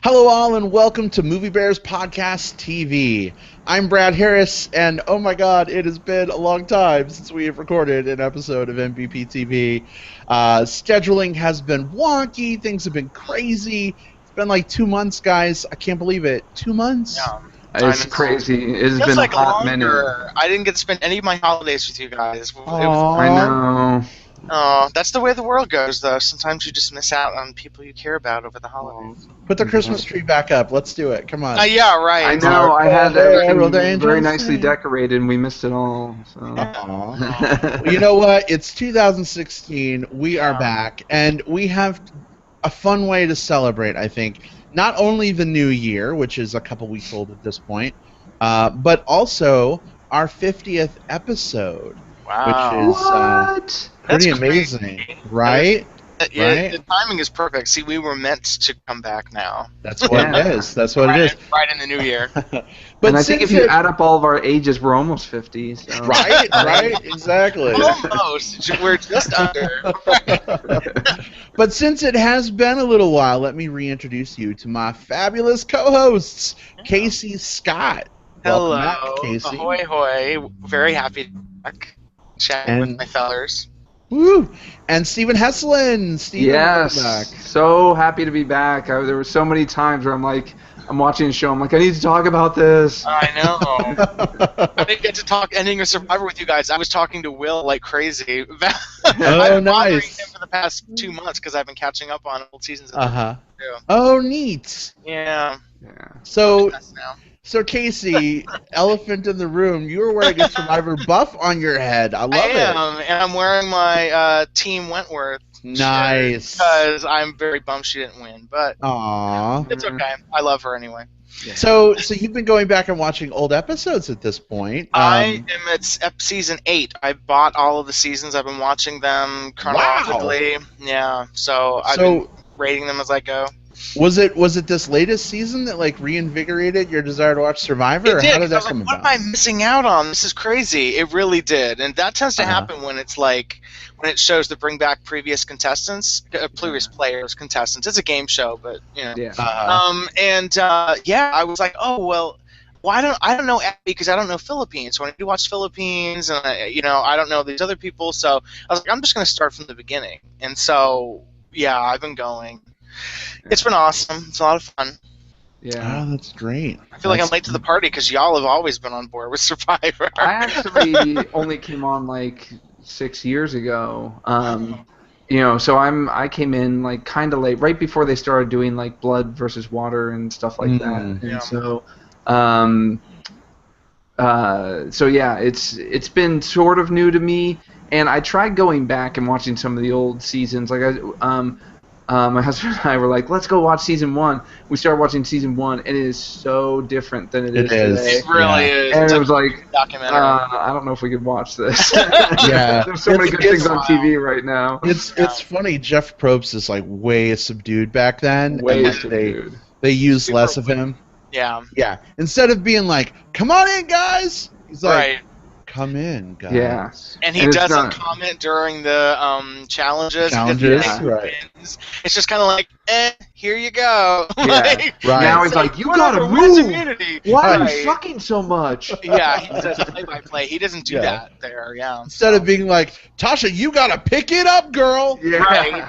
Hello all and welcome to Movie Bears Podcast TV. I'm Brad Harris and oh my god, it has been a long time since we have recorded an episode of MBP TV. Scheduling has been wonky, things have been crazy. It's been like 2 months, guys. I can't believe it. 2 months? Yeah. It's crazy. It's been like a hot minute. I didn't get to spend any of my holidays with you guys. Aww. I know. Oh, that's the way the world goes, though. Sometimes you just miss out on people you care about over the holidays. Put the Christmas tree back up. Let's do it. Come on. Yeah, right. I know. I had everything very Angels. nicely decorated, and we missed it all. So. Well, you know what? It's 2016. We are back, and we have a fun way to celebrate, I think. Not only the new year, which is a couple weeks old at this point, but also our 50th episode. Wow. Which is pretty amazing, right? Yeah, the timing is perfect. See, we were meant to come back now. That's what it is. That's what it is. Right in the new year. But and I think if you add up all of our ages, we're almost 50. So. Right, right, exactly. Almost. We're just under. But since it has been a little while, let me reintroduce you to my fabulous co-hosts, Casey Scott. Hello. Welcome back, Casey. Ahoy, hoy. Very happy to be back. Chatting with my fellers. Woo! And Stephen Hesselin. Stephen, yes. back. So happy to be back. There were so many times where I'm watching a show. I'm like, I need to talk about this. I know. I didn't get to talk Ending of Survivor with you guys. I was talking to Will like crazy. Oh, I've been bothering nice. him for the past 2 months because I've been catching up on old seasons. Oh, neat. Yeah. So Casey, elephant in the room, you were wearing a Survivor buff on your head. I love it. I am, and I'm wearing my Team Wentworth Nice. because I'm very bummed she didn't win, but Aww. it's okay. I love her anyway. Yeah. So you've been going back and watching old episodes at this point. I am at season 8. I bought all of the seasons. I've been watching them chronologically. Wow. Yeah, so I've been rating them as I go. Was it this latest season that like reinvigorated your desire to watch Survivor? It did. How did that come about? What am I missing out on? This is crazy. It really did, and that tends to happen when it's like when it shows to bring back previous contestants, previous players, contestants. It's a game show, but you know. Yeah. I was like, oh well. Well, I don't know Abby because I don't know Philippines. So I need to watch Philippines, and I don't know these other people. So I was like, I'm just going to start from the beginning. And so yeah, I've been going. It's been awesome. It's a lot of fun. Yeah. Oh, that's great. I feel like I'm late to the party because y'all have always been on board with Survivor. I actually only came on like 6 years ago. So I came in like kind of late, right before they started doing like blood versus water and stuff like that. And so it's been sort of new to me, and I tried going back and watching some of the old seasons. Like my husband and I were like, let's go watch season 1. We started watching season 1, and it is so different than it is today. It really is. And it was like, documentary. I don't know if we could watch this. Yeah. There's so many good things on TV right now. It's funny. Jeff Probst is like way subdued back then. Way and subdued. They use less of him. Yeah. Yeah. Instead of being like, come on in, guys, he's like, come in, guys. Yeah. And he doesn't comment during the challenges. Right. It's just kind of like, here you go. Yeah. Right. Now he's like, you gotta move. Why are you Right. sucking so much? Yeah, he does play-by-play. He doesn't do that there. Yeah. Instead of being like, Tasha, you gotta pick it up, girl. Yeah. Right.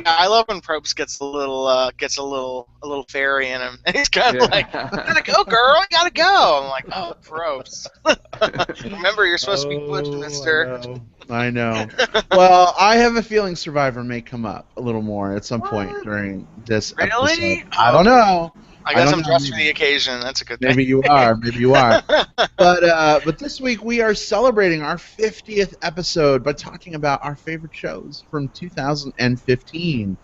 I love when Probst gets a little fairy in him, and he's kind of like, "You gotta go, girl. You gotta go." I'm like, "Oh, Probst. Remember, you're supposed to be Butch, Mister." I know. Well, I have a feeling Survivor may come up a little more at some point during this episode. I don't know. I guess I'm dressed for the occasion. That's a good thing. Maybe you are. Maybe you are. But this week we are celebrating our 50th episode by talking about our favorite shows from 2015.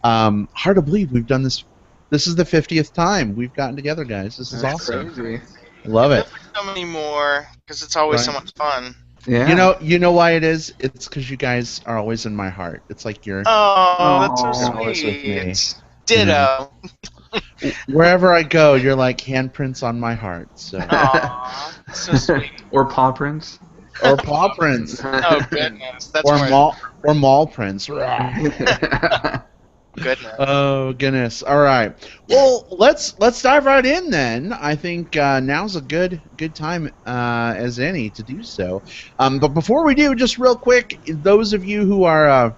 Yeah. Hard to believe we've done this. This is the 50th time we've gotten together, guys. This is awesome. Crazy. Love it. So many more because it's always so much fun. Yeah. You know why it is? It's because you guys are always in my heart. It's like you're. Oh, that's so always with me. sweet. Ditto. Wherever I go, you're like handprints on my heart. So. Aww, that's so sweet. Or paw prints. Or paw prints. Oh goodness, that's or mall prints. Goodness. Oh goodness! All right. Well, let's dive right in then. I think now's a good time as any to do so. But before we do, just real quick, those of you who are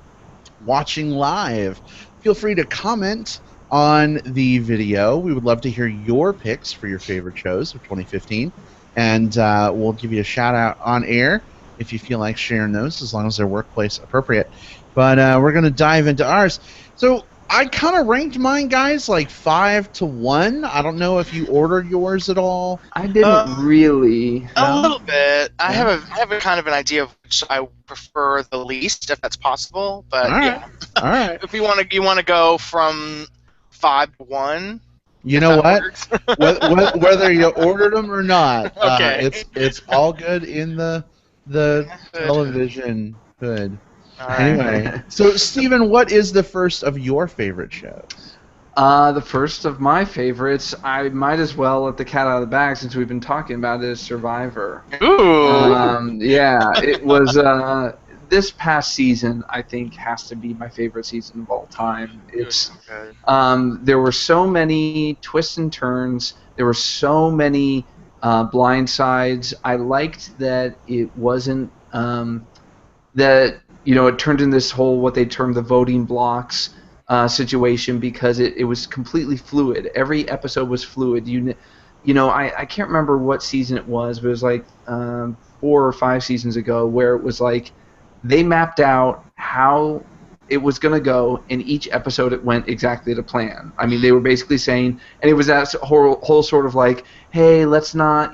watching live, feel free to comment on the video. We would love to hear your picks for your favorite shows of 2015, and we'll give you a shout out on air if you feel like sharing those, as long as they're workplace appropriate. But we're going to dive into ours. So I kind of ranked mine, guys, like 5 to 1. I don't know if you ordered yours at all. I didn't really. A little bit. I have a kind of an idea of which I prefer the least, if that's possible. But All right. yeah, All right. if you want to go from 5 to 1. You know what? Works. Whether you ordered them or not, Okay. It's all good in the television hood. All right. Anyway, so Steven, what is the first of your favorite shows? The first of my favorites, I might as well let the cat out of the bag since we've been talking about it, is Survivor. Ooh. Yeah, it was this past season, I think, has to be my favorite season of all time. It's there were so many twists and turns. There were so many blind sides. I liked that it wasn't that it turned into this whole what they termed the voting blocks situation, because it was completely fluid. Every episode was fluid. I can't remember what season it was, but it was like 4 or 5 seasons ago, where it was like they mapped out how it was going to go, and each episode it went exactly to plan. I mean, they were basically saying, and it was that whole sort of like, hey, let's not,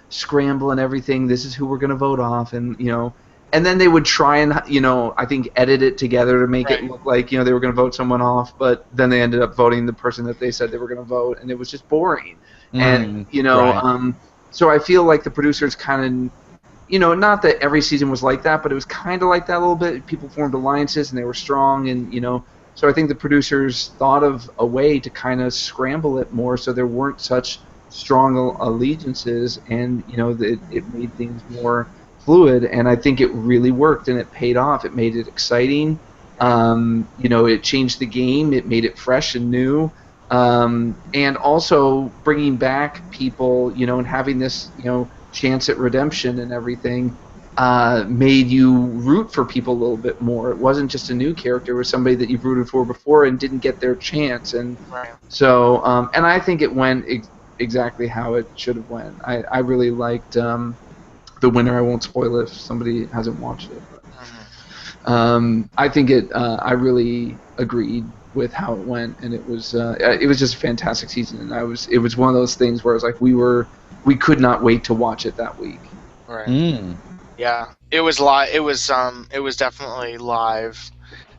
scramble and everything. This is who we're going to vote off, and and then they would try and, I think edit it together to make it look like, they were going to vote someone off, but then they ended up voting the person that they said they were going to vote, and it was just boring. And, so I feel like the producers kind of, not that every season was like that, but it was kind of like that a little bit. People formed alliances, and they were strong, and, so I think the producers thought of a way to kind of scramble it more so there weren't such strong allegiances, and, it made things more fluid, and I think it really worked, and it paid off. It made it exciting. It changed the game. It made it fresh and new, and also bringing back people, and having this, chance at redemption and everything, made you root for people a little bit more. It wasn't just a new character; it was somebody that you've rooted for before and didn't get their chance, and so, and I think it went exactly how it should have went. I really liked. The winner, I won't spoil it if somebody hasn't watched it. But, I think I really agreed with how it went, and it was just a fantastic season. And it was one of those things where it was like we could not wait to watch it that week. Right. Yeah. It was live. It was definitely live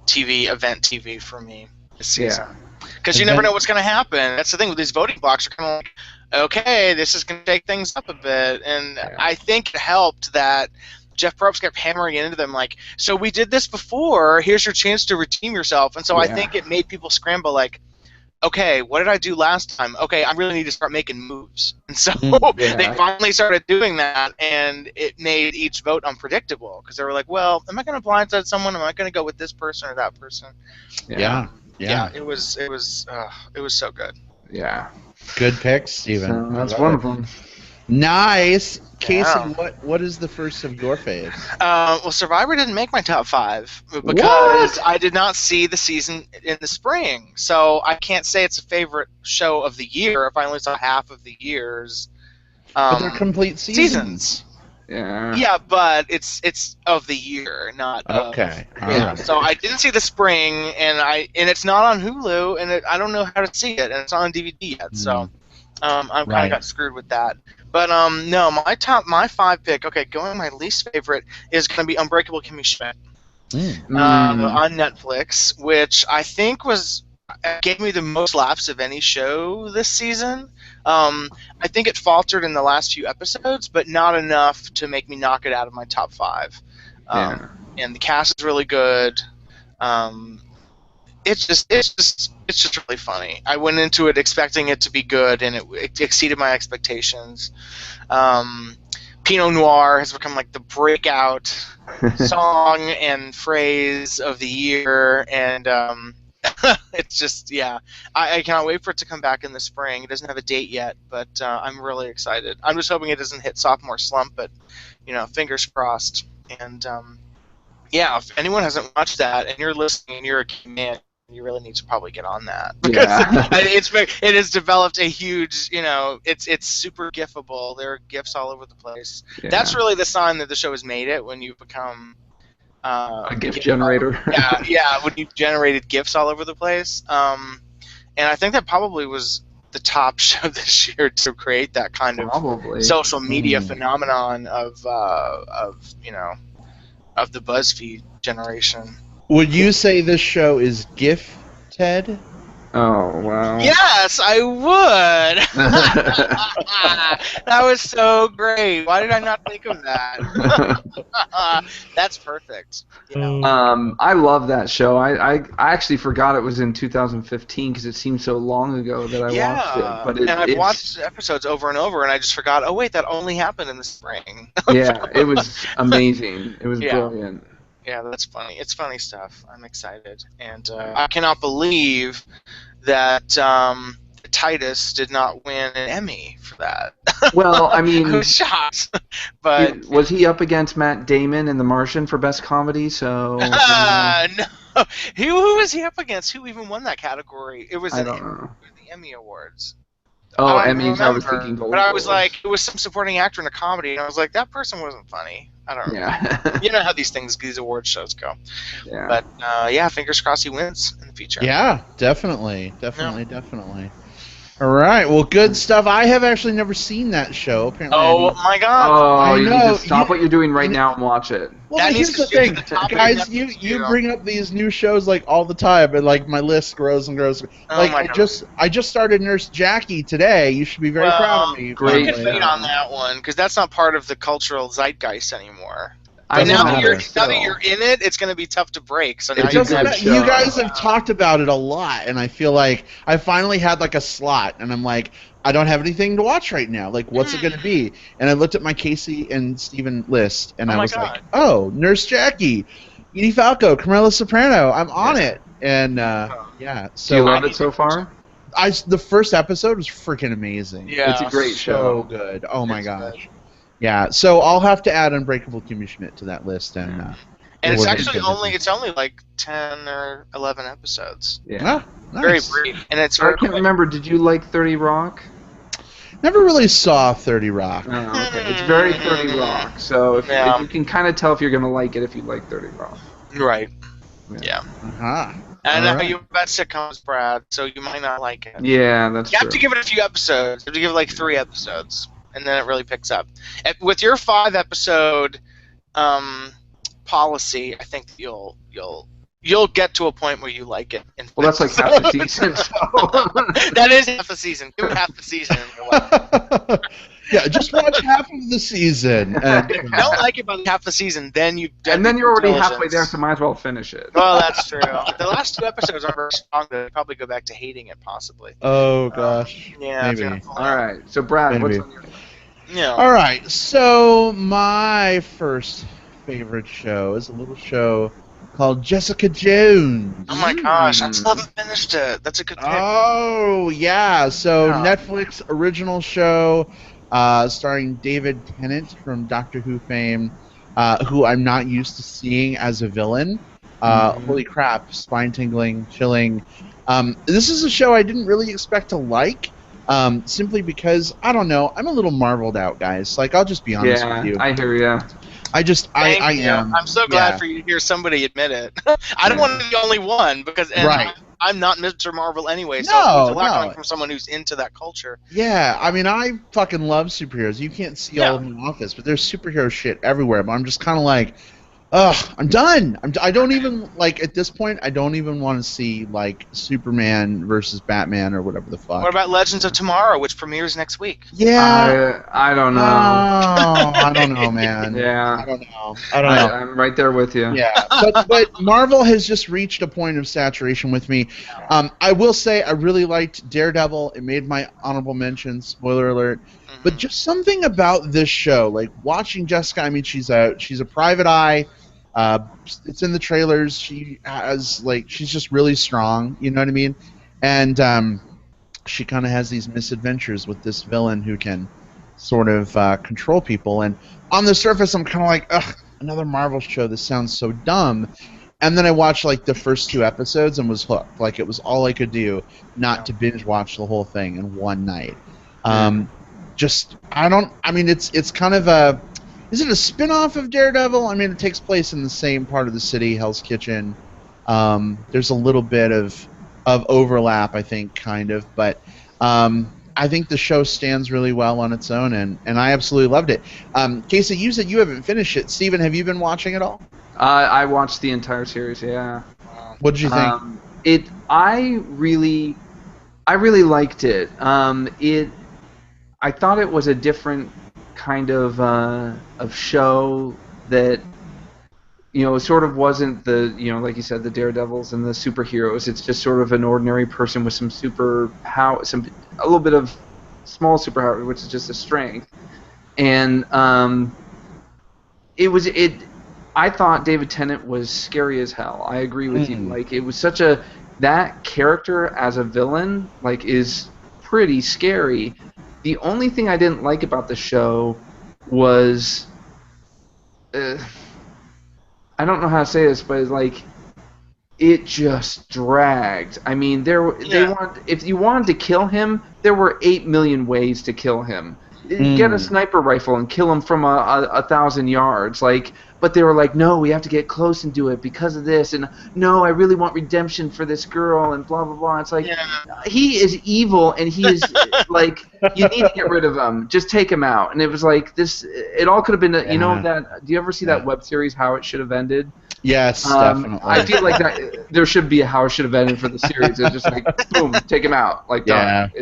event TV for me this season. Because you never know what's going to happen. That's the thing with these voting blocks. Are kind of like, okay, this is going to take things up a bit. And I think it helped that Jeff Probst kept hammering into them like, so we did this before, here's your chance to redeem yourself. And so I think it made people scramble like, okay, what did I do last time? Okay, I really need to start making moves. And so they finally started doing that, and it made each vote unpredictable, because they were like, well, am I going to blindside someone? Am I going to go with this person or that person? Yeah. It was so good. Yeah. Good picks, Steven. So that's one of them. Nice. Casey, what is the first of your faves? Well, Survivor didn't make my top 5 because I did not see the season in the spring. So I can't say it's a favorite show of the year if I only saw half of the year's. But they're complete seasons. Yeah. Yeah, but it's of the year, not okay. Right. So I didn't see the spring, and it's not on Hulu, and I don't know how to see it, and it's not on DVD yet. So I kind of got screwed with that. But no, my 5 pick. Okay, going my least favorite is going to be Unbreakable Kimmy Schmidt on Netflix, which I think gave me the most laughs of any show this season. I think it faltered in the last few episodes, but not enough to make me knock it out of my top 5. And the cast is really good. It's just really funny. I went into it expecting it to be good, and it exceeded my expectations. Pinot Noir has become like the breakout song and phrase of the year, and It's just, yeah. I cannot wait for it to come back in the spring. It doesn't have a date yet, but I'm really excited. I'm just hoping it doesn't hit sophomore slump, but, fingers crossed. And, yeah, if anyone hasn't watched that and you're listening and you're a key man, you really need to probably get on that. Because it has developed a huge, it's super gifable. There are gifs all over the place. Yeah. That's really the sign that the show has made it, when you become... a GIF generator. yeah, when you've generated GIFs all over the place. And I think that probably was the top show this year to create that kind of social media phenomenon of the BuzzFeed generation. Would you say this show is gifted? Oh, wow. Yes, I would. That was so great. Why did I not think of that? That's perfect. I love that show. I actually forgot it was in 2015 because it seemed so long ago that I watched it. But I've watched episodes over and over, and I just forgot. Oh wait, that only happened in the spring. Yeah, it was amazing. It was brilliant. Yeah, that's funny. It's funny stuff. I'm excited, and I cannot believe that Titus did not win an Emmy for that. Well, I mean, I was shocked. But was he up against Matt Damon in The Martian for Best Comedy? So no, who was he up against? Who even won that category? It was I don't know. The Emmy Awards. Oh, Emmys. I was thinking Golden But I was Globes. like, it was some supporting actor in a comedy, and I was like, that person wasn't funny. I don't know. Yeah. You know how these award shows go. Yeah. But fingers crossed he wins in the future. Yeah, definitely. All right, well, good stuff. I have actually never seen that show. Apparently. Oh my God! Oh, you know, need to stop what you're doing right now and watch it. Well, That here's needs the to be thing, the top of guys. the You bring up these new shows like all the time, and like my list grows and grows. Like my God. I just started Nurse Jackie today. You should be very proud of me. great. You can fade on that one because that's not part of the cultural zeitgeist anymore. I But know now that that you're in it, it's going to be tough to break. So now It's you a good have show. You guys have talked about it a lot, and I feel like I finally had like a slot, and I'm like, I don't have anything to watch right now. Like, what's it going to be? And I looked at my Casey and Steven list, and I was like, oh, Nurse Jackie, Edie Falco, Carmela Soprano. I'm on it. And yeah. So Do you love it so far? The first episode was freaking amazing. Yeah, It's a great show. So good. Oh my gosh. Yeah, so I'll have to add Unbreakable Kimmy Schmidt to that list, and it's we're actually gonna only like 10 or 11 episodes. Yeah. Very nice. brief, and it's I very can't remember. Did you like 30 Rock? Never really saw 30 Rock. Oh, okay. It's very 30 Rock. So if you can kind of tell if you're gonna like it if you like 30 Rock. right. Yeah. Uh-huh. And I know Alright. you about sitcoms, Brad, so you might not like it. Yeah, that's You true. have to give it a few episodes. You have to give it like 3 episodes, and then it really picks up. With your 5-episode policy, I think you'll get to a point where you like it. Well, that's like half the season. So. That is half the season. Give it half the season. And you'll like it. Yeah, just watch half of the season. If you don't like it by half the season, then you. And then you're already halfway there, so might as well finish it. Well, that's true. The last 2 episodes are very strong. They'll probably go back to hating it, possibly. Oh gosh. Yeah. Maybe. All right. So Brad, what's Maybe. on your list? Yeah. All right, so my first favorite show is a little show called Jessica Jones. Oh my gosh, I still haven't finished it. That's a good pick. Oh yeah, so Yeah. Netflix original show, starring David Tennant from Doctor Who fame, who I'm not used to seeing as a villain. Holy crap, spine tingling, chilling. This is a show I didn't really expect to like. Simply because, I don't know, I'm a little marveled out, guys. Like, I'll just be honest with you. I hear ya. I Thank you. am. I'm so glad for you to hear somebody admit it. I don't want to be the only one because Right. I'm not Mr. Marvel anyway, so No, it's a lot no. coming from someone who's into that culture. Yeah, I mean, I fucking love superheroes. You can't see all of them in the office, but there's superhero shit everywhere. But I'm just kind of like, ugh, I'm done. I don't even, like, at this point, I don't even want to see, like, Superman versus Batman or whatever the fuck. What about Legends of Tomorrow, which premieres next week? Yeah. I don't know. I don't know, man. Yeah. I don't know. I don't know. I'm right there with you. Yeah, but Marvel has just reached a point of saturation with me. I will say I really liked Daredevil. It made my honorable mention. Spoiler alert. But just something about this show, like watching Jessica. I mean, she's a private eye. It's in the trailers. She has she's just really strong. You know what I mean? And she kind of has these misadventures with this villain who can sort of control people. And on the surface, I'm kind of like, ugh, another Marvel show. This sounds so dumb. And then I watched the first 2 episodes and was hooked. It was all I could do not to binge watch the whole thing in one night. It's kind of a, is it a spin-off of Daredevil? I mean, it takes place in the same part of the city, Hell's Kitchen. There's a little bit of overlap, I think, kind of, but I think the show stands really well on its own, and I absolutely loved it. Casey, you said you haven't finished it. Steven, have you been watching it all? I watched the entire series. Yeah. What did you think? I really liked it. I thought it was a different kind of show that, sort of wasn't the, like you said, the Daredevils and the superheroes. It's just sort of an ordinary person with some a little bit of small superpower, which is just a strength. And I thought David Tennant was scary as hell. I agree with you. It was such that character as a villain, is pretty scary. The only thing I didn't like about the show was, I don't know how to say this, but it just dragged. I mean, if you wanted to kill him, there were 8 million ways to kill him. Get a sniper rifle and kill him from 1,000 yards. But they were like, no, we have to get close and do it because of this, and no, I really want redemption for this girl, and blah blah blah. It's he is evil, and he is you need to get rid of him. Just take him out. And it was this. It all could have been. That. Do you ever see that web series, How It Should Have Ended? Yes, definitely. I feel that there should be a How It Should Have Ended for the series. It's just boom, take him out. Done.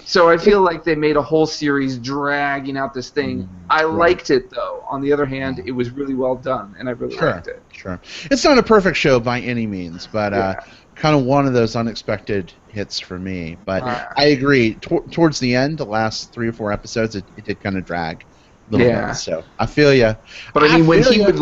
So I feel like they made a whole series dragging out this thing. I liked it though. On the other hand, it was really well done, and I really liked it. Sure. It's not a perfect show by any means, but kind of one of those unexpected hits for me. But I agree. Towards the end, the last 3 or 4 episodes, it did kind of drag. Bit, so I feel you. But I mean, when he would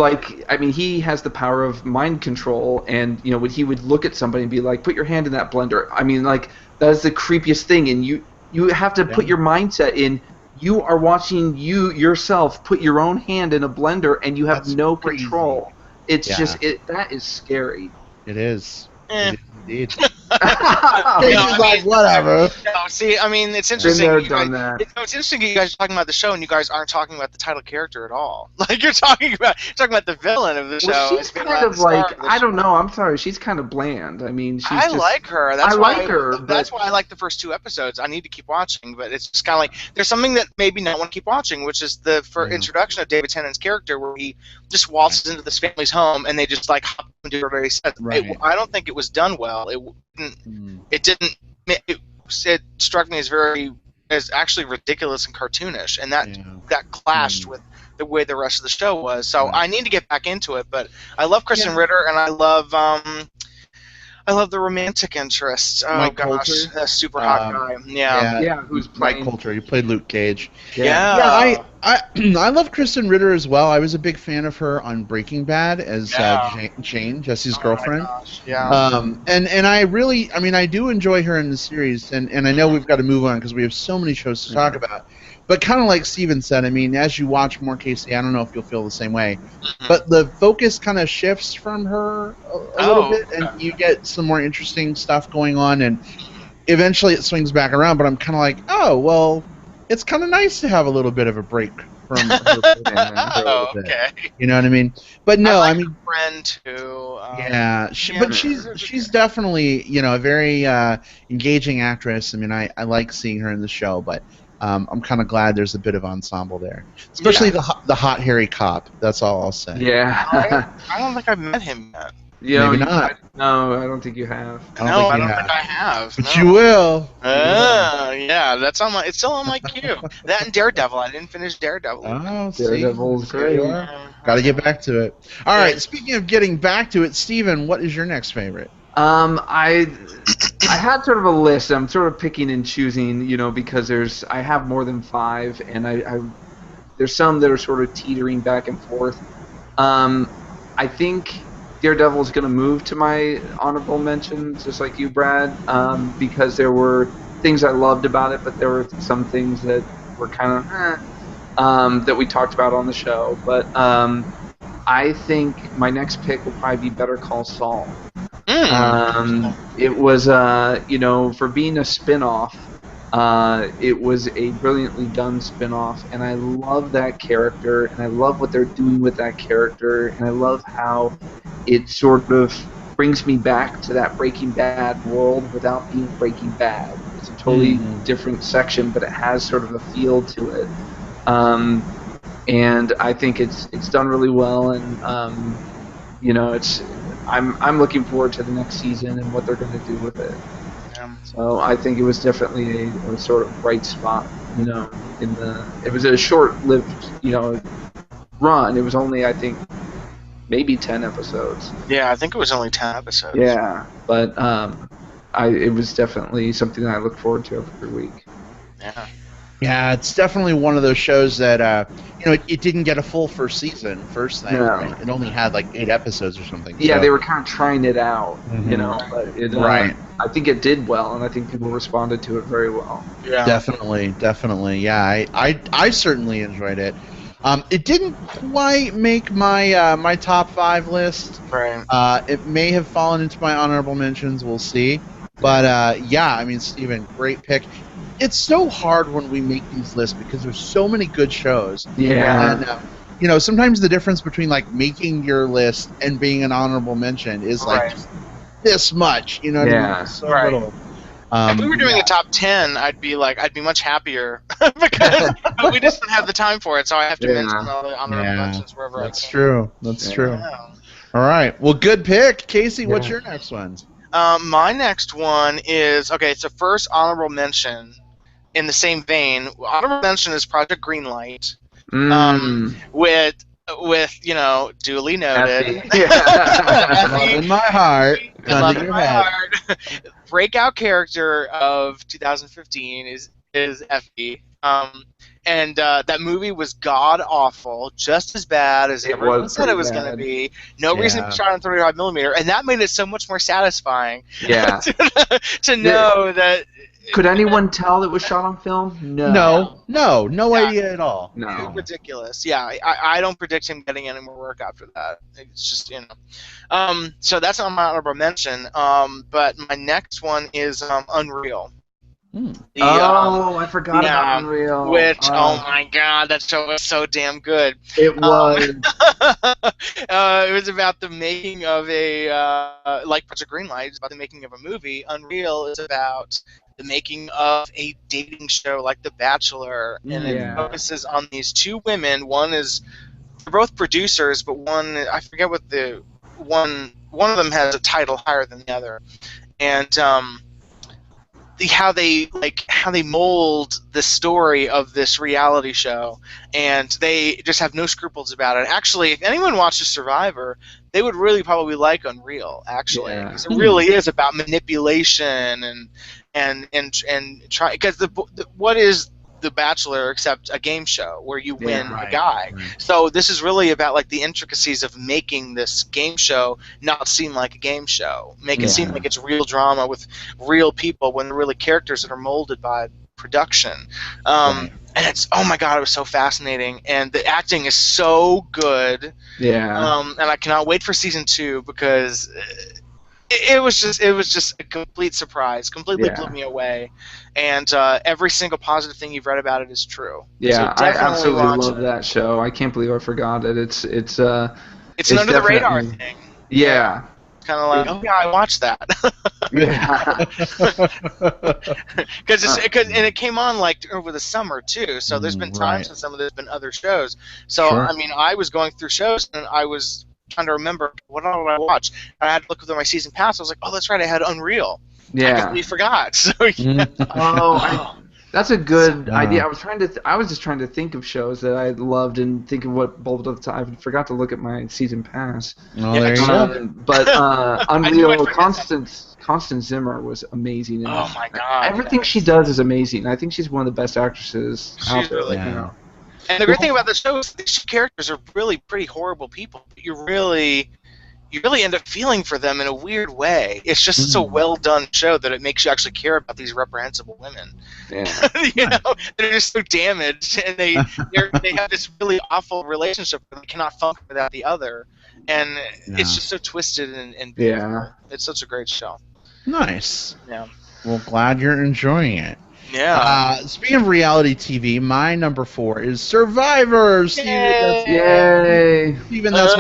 he has the power of mind control, and when he would look at somebody and be like, "Put your hand in that blender." I mean, that is the creepiest thing, and you have to put your mindset in. You are watching yourself put your own hand in a blender, and you have no control. It's that is scary. It is. Indeed. Whatever. No, see, I mean, it's interesting. It's interesting you guys are talking about the show, and you guys aren't talking about the title character at all. You're talking about the villain of the show. She's kind of I don't know. I'm sorry. She's kind of bland. I mean, I like her. That's why I like the first 2 episodes. I need to keep watching, but it's just kind of there's something that maybe no one keep watching, which is the introduction of David Tennant's character, where he just waltzes into this family's home, and they just hop and do what everybody said. Right. I don't think it was done well. It struck me as actually ridiculous and cartoonish, and that clashed with the way the rest of the show was. So I need to get back into it. But I love Kristen Ritter, and I love the romantic interest. Oh Mike gosh, Coulter? that super hot guy. Yeah. Who's playing Mike Coulter? He played Luke Cage. Yeah. I love Kristen Ritter as well. I was a big fan of her on Breaking Bad as Jane, Jesse's girlfriend. My gosh. Yeah. And I really, I do enjoy her in the series, and I know we've got to move on because we have so many shows to talk about. But kind of like Steven said, as you watch more, Casey, I don't know if you'll feel the same way, but the focus kind of shifts from her a little bit, and you get some more interesting stuff going on, and eventually it swings back around. But I'm kind of like, oh, well, it's kind of nice to have a little bit of a break from her for a little bit. You know what I mean? But no, her friend too. But she's definitely a very engaging actress. I like seeing her in the show, but I'm kind of glad there's a bit of ensemble there, especially the hot hairy cop. That's all I'll say. Yeah. I don't think I've met him yet. Maybe not. No, I don't think you have. I don't think I have. But you will. Yeah, it's still on my queue. That and Daredevil. I didn't finish Daredevil. Oh, Daredevil's great. Got to get back to it. All right. Speaking of getting back to it, Steven, what is your next favorite? I had sort of a list. I'm sort of picking and choosing, because I have more than 5, and there's some that are sort of teetering back and forth. I think Daredevil is going to move to my honorable mentions, just like you, Brad, because there were things I loved about it, but there were some things that were kind of that we talked about on the show. But I think my next pick will probably be Better Call Saul. It was, for being a spin-off, it was a brilliantly done spin-off, and I love that character, and I love what they're doing with that character, and I love how it sort of brings me back to that Breaking Bad world without being Breaking Bad. It's a totally different section, but it has sort of a feel to it. And I think it's done really well, and I'm looking forward to the next season and what they're going to do with it. So I think it was definitely a sort of bright spot, it was a short-lived, run. It was only, I think, maybe 10 episodes. Yeah, I think it was only 10 episodes. Yeah, but it was definitely something that I look forward to every week. Yeah. Yeah, it's definitely one of those shows that it didn't get a full first season. Right? It only had like 8 episodes or something. Yeah, so. They were kind of trying it out, but it, right. I think it did well, and I think people responded to it very well. Yeah, definitely. Yeah, I certainly enjoyed it. It didn't quite make my my top 5 list. Right. It may have fallen into my honorable mentions. We'll see. But yeah, I mean, Steven, great pick. It's so hard when we make these lists because there's so many good shows. Yeah. And sometimes the difference between like making your list and being an honorable mention is like this much. You know what I mean? So little. If we were doing a top 10, I'd be much happier because we just don't have the time for it. So I have to mention all the honorable mentions wherever I can. That's true. That's true. All right. Well, good pick, Casey. What's your next one? My next one is it's the first honorable mention. In the same vein, honorable mention is Project Greenlight, with duly noted. Love in my heart. Love in my heart. Breakout character of 2015 is Effie. And that movie was god awful, just as bad as everyone said it was going to be. No reason to be shot on 35mm, and that made it so much more satisfying. Yeah. to know that. Could anyone tell it was shot on film? No idea at all. No. Ridiculous. Yeah, I don't predict him getting any more work after that. It's just, So that's on my honorable mention. But my next one is Unreal. I forgot about Unreal. Which, oh my god, that show was so damn good. It was. It was about the making of a, like Project Greenlight, it's about the making of a movie. Unreal is about the making of a dating show like The Bachelor, and it focuses on these 2 women. They're both producers, but one, I forget what one of them has a title higher than the other, and how they mold the story of this reality show, and they just have no scruples about it. Actually, if anyone watches Survivor, they would really probably like Unreal, actually, because it really is about manipulation and try, because what is The Bachelor except a game show where you win a guy. So this is really about like the intricacies of making this game show not seem like a game show, make it seem like it's real drama with real people when they're really characters that are molded by production. And it's, oh my god, it was so fascinating, and the acting is so good. And I cannot wait for season 2 because it was just a complete surprise, completely blew me away, and every single positive thing you've read about it is true. Yeah, so I absolutely love that show. I can't believe I forgot it. It's an under the radar thing. Yeah. Kind of like, oh yeah, I watched that. And it came on like over the summer too. So there's been times when some of there's been other shows. So I mean, I was going through shows and I was trying to remember what did I watch. I had to look through my season pass. I was like, oh, that's right, I had Unreal. I completely forgot. So that's a good idea. I was just trying to think of shows that I loved and think of what bulbed up. I forgot to look at my season pass. Oh, there you go. But Unreal, Constance Zimmer was amazing. Oh my god! Everything she does is amazing. I think she's one of the best actresses out there. Really now. And the great thing about the show is these characters are really pretty horrible people. But you really end up feeling for them in a weird way. It's just such a well done show that it makes you actually care about these reprehensible women. Yeah. They're just so damaged, and they have this really awful relationship where they cannot function without the other, and it's just so twisted and beautiful. Yeah. It's such a great show. Nice. Yeah. Well, glad you're enjoying it. Yeah. Speaking of reality TV, my number 4 is Survivor. Yay! Steven, that's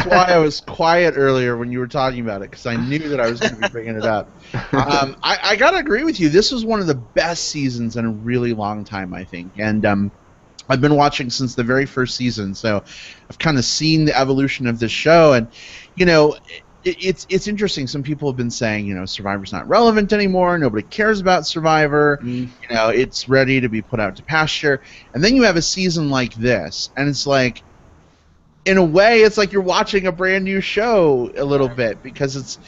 why I was quiet earlier when you were talking about it, because I knew that I was going to be bringing it up. I gotta agree with you. This was one of the best seasons in a really long time, I think, and I've been watching since the very first season, so I've kind of seen the evolution of this show, and it's interesting. Some people have been saying, Survivor's not relevant anymore. Nobody cares about Survivor. It's ready to be put out to pasture. And then you have a season like this, and it's like, in a way, it's like you're watching a brand new show a little bit, because it's,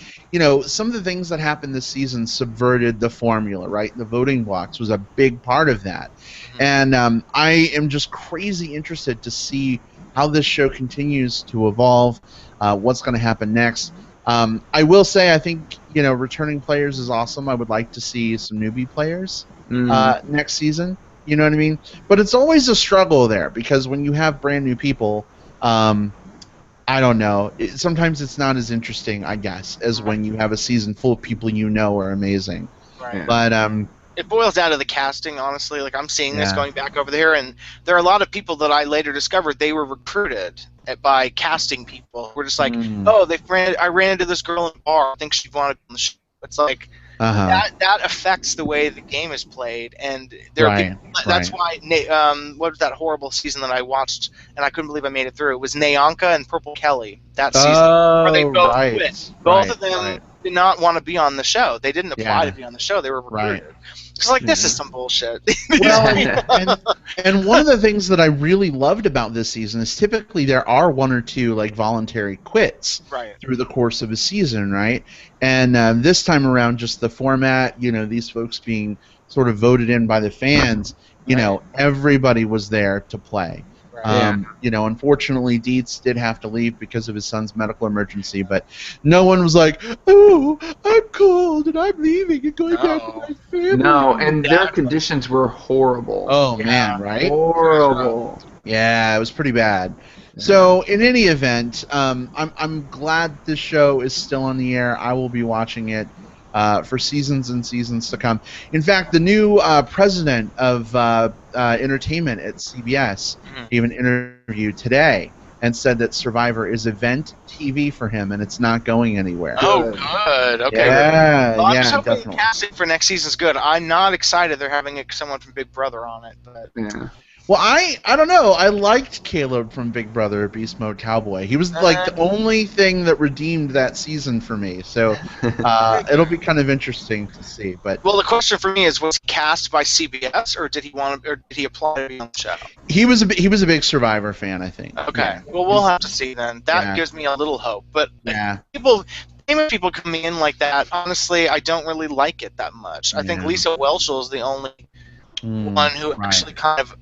some of the things that happened this season subverted the formula, right? The voting blocks was a big part of that. And I am just crazy interested to see how this show continues to evolve, what's going to happen next. I will say, I think, returning players is awesome. I would like to see some newbie players next season. You know what I mean? But it's always a struggle there, because when you have brand new people, I don't know. Sometimes it's not as interesting, I guess, as when you have a season full of people are amazing. Right. But it boils down to the casting, honestly. Like, I'm seeing this going back over there, and there are a lot of people that I later discovered they were recruited by casting people. We're just like, I ran into this girl in a bar. I think she wanted to be on the show. It's like that affects the way the game is played, and there are people, that's why what was that horrible season that I watched and I couldn't believe I made it through? It was Nayanka and Purple Kelly, that season where they both quit. Both of them did not want to be on the show. They didn't apply to be on the show. They were recruited. It's like, this is some bullshit. Well, and one of the things that I really loved about this season is typically there are one or two voluntary quits through the course of a season, right? And this time around, just the format, these folks being sort of voted in by the fans, everybody was there to play. Unfortunately, Dietz did have to leave because of his son's medical emergency, but no one was like, "Oh, I'm cold and I'm leaving and going back to my family." No, and their conditions were horrible. Oh man, right? Horrible. Yeah, it was pretty bad. So, in any event, I'm glad this show is still on the air. I will be watching it for seasons and seasons to come. In fact, the new president of entertainment at CBS gave an interview today and said that Survivor is event TV for him, and it's not going anywhere. Oh, good. Okay. Yeah, well, I'm just hoping definitely. the casting for next season's good. I'm not excited they're having someone from Big Brother on it, but Well, I don't know. I liked Caleb from Big Brother Beast Mode Cowboy. He was like the only thing that redeemed that season for me. So it'll be kind of interesting to see. But well, the question for me is: was he cast by CBS, or did he apply to be on the show? He was a big Survivor fan, I think. Okay. Yeah. Well, we'll have to see then. That gives me a little hope. But famous people coming in like that, honestly, I don't really like it that much. I think Lisa Whelchel is the only one who actually kind of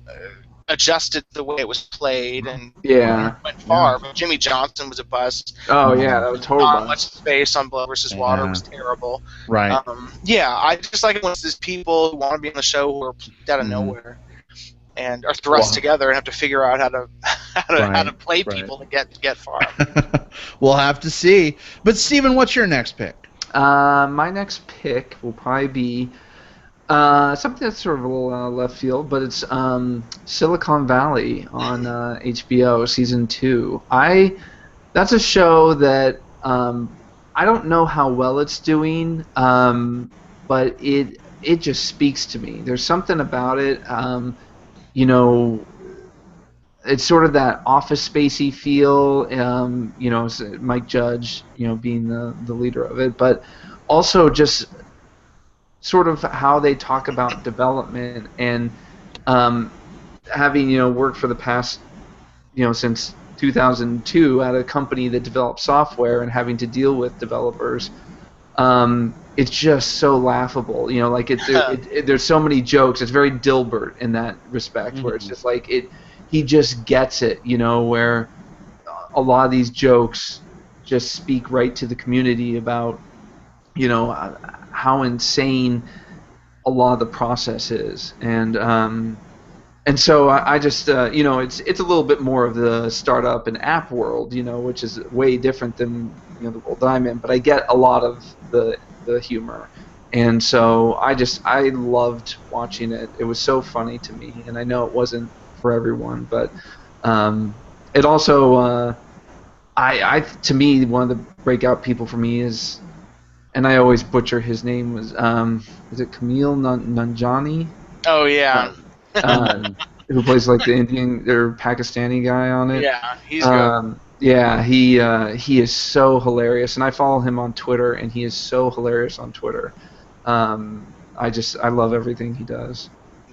adjusted the way it was played and went far. But Jimmy Johnson was a bust. Oh yeah, that was total bust. Much space on Blood versus Water was terrible. Right. I just like it when there's people who want to be on the show who are plucked out of nowhere and are thrust together and have to figure out how to play people to get far. We'll have to see. But Steven, what's your next pick? My next pick will probably be something that's sort of a little left field, but it's Silicon Valley on HBO season 2. That's a show that I don't know how well it's doing, but it just speaks to me. There's something about it. It's sort of that Office Spacey feel. Mike Judge, being the leader of it, but also just sort of how they talk about development and having worked for the past since 2002 at a company that develops software and having to deal with developers It's just so laughable, you know. Like there's so many jokes. It's very Dilbert in that respect, where it's just like he just gets it, you know. Where a lot of these jokes just speak right to the community about, you know, how insane a lot of the process is, and so I just you know, it's a little bit more of the startup and app world, you know, which is way different than, you know, the world I'm in. But I get a lot of the humor, and so I loved watching it. It was so funny to me, and I know it wasn't for everyone, but it also I to me, one of the breakout people for me is, and I always butcher his name, was is it Camille Nanjiani? Oh yeah. Who plays like the Indian or Pakistani guy on it? Yeah, he's good. Yeah, he is so hilarious, and I follow him on Twitter, and he is so hilarious on Twitter. I love everything he does.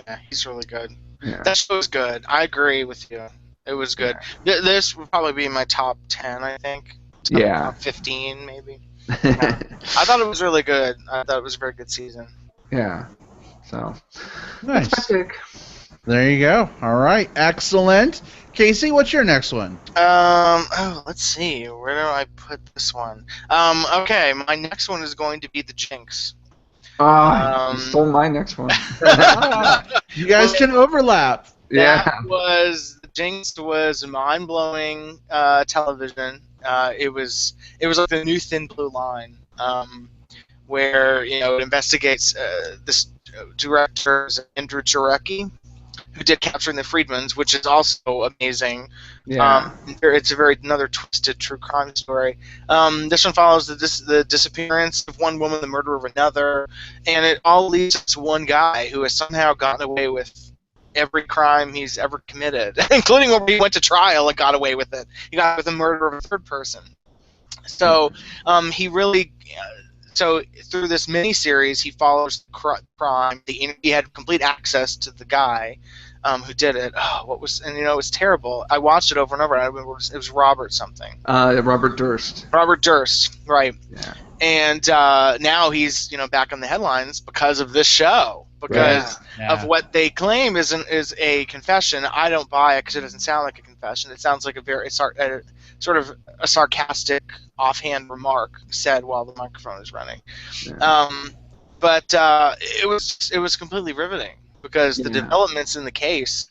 Yeah, he's really good. Yeah. That show was good. I agree with you. It was good. This would probably be my top 10, I think. Top 15, maybe. Yeah. I thought it was really good. I thought it was a very good season. Yeah. So. Nice. That's my pick. There you go. All right. Excellent. Casey, what's your next one? Let's see. Where do I put this one? Okay, my next one is going to be The Jinx. You stole my next one. You guys can overlap. Yeah. The Jinx was mind-blowing television. It was like the new Thin Blue Line, where, you know, it investigates this director, Andrew Jarecki, who did Capturing the Freedmans, which is also amazing. Yeah. It's another twisted true crime story. This one follows the disappearance of one woman, the murder of another, and it all leads to one guy who has somehow gotten away with every crime he's ever committed, including when he went to trial and got away with it. He got with the murder of a third person. So he really... So through this miniseries, he follows crime. He had complete access to the guy who did it. And you know, it was terrible. I watched it over and over. And I remember it was Robert something. Robert Durst. Robert Durst, right? Yeah. And now he's, you know, back on the headlines because of this show, because of what they claim is a confession. I don't buy it because it doesn't sound like a confession. It sounds like a very sort of a sarcastic, offhand remark said while the microphone is running. Yeah. But it was completely riveting because the developments in the case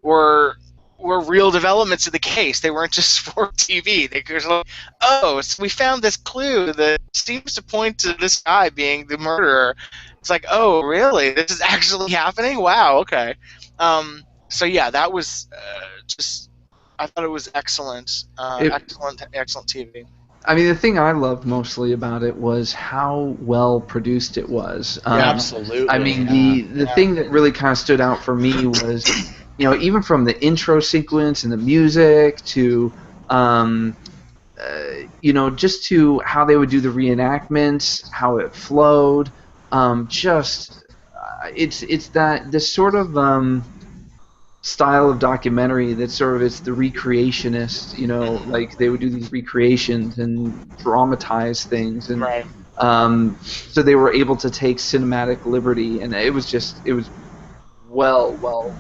were real developments in the case. They weren't just for TV. They were like, oh, so we found this clue that seems to point to this guy being the murderer. It's like, oh, really? This is actually happening? Wow, okay. So yeah, that was just... I thought it was excellent. Excellent TV. I mean, the thing I loved mostly about it was how well produced it was. Absolutely. I mean, the thing that really kind of stood out for me was, you know, even from the intro sequence and the music to, you know, just to how they would do the reenactments, how it flowed. It's this sort of style of documentary that sort of it's the recreationist, you know, like they would do these recreations and dramatize things, and so they were able to take cinematic liberty, and it was well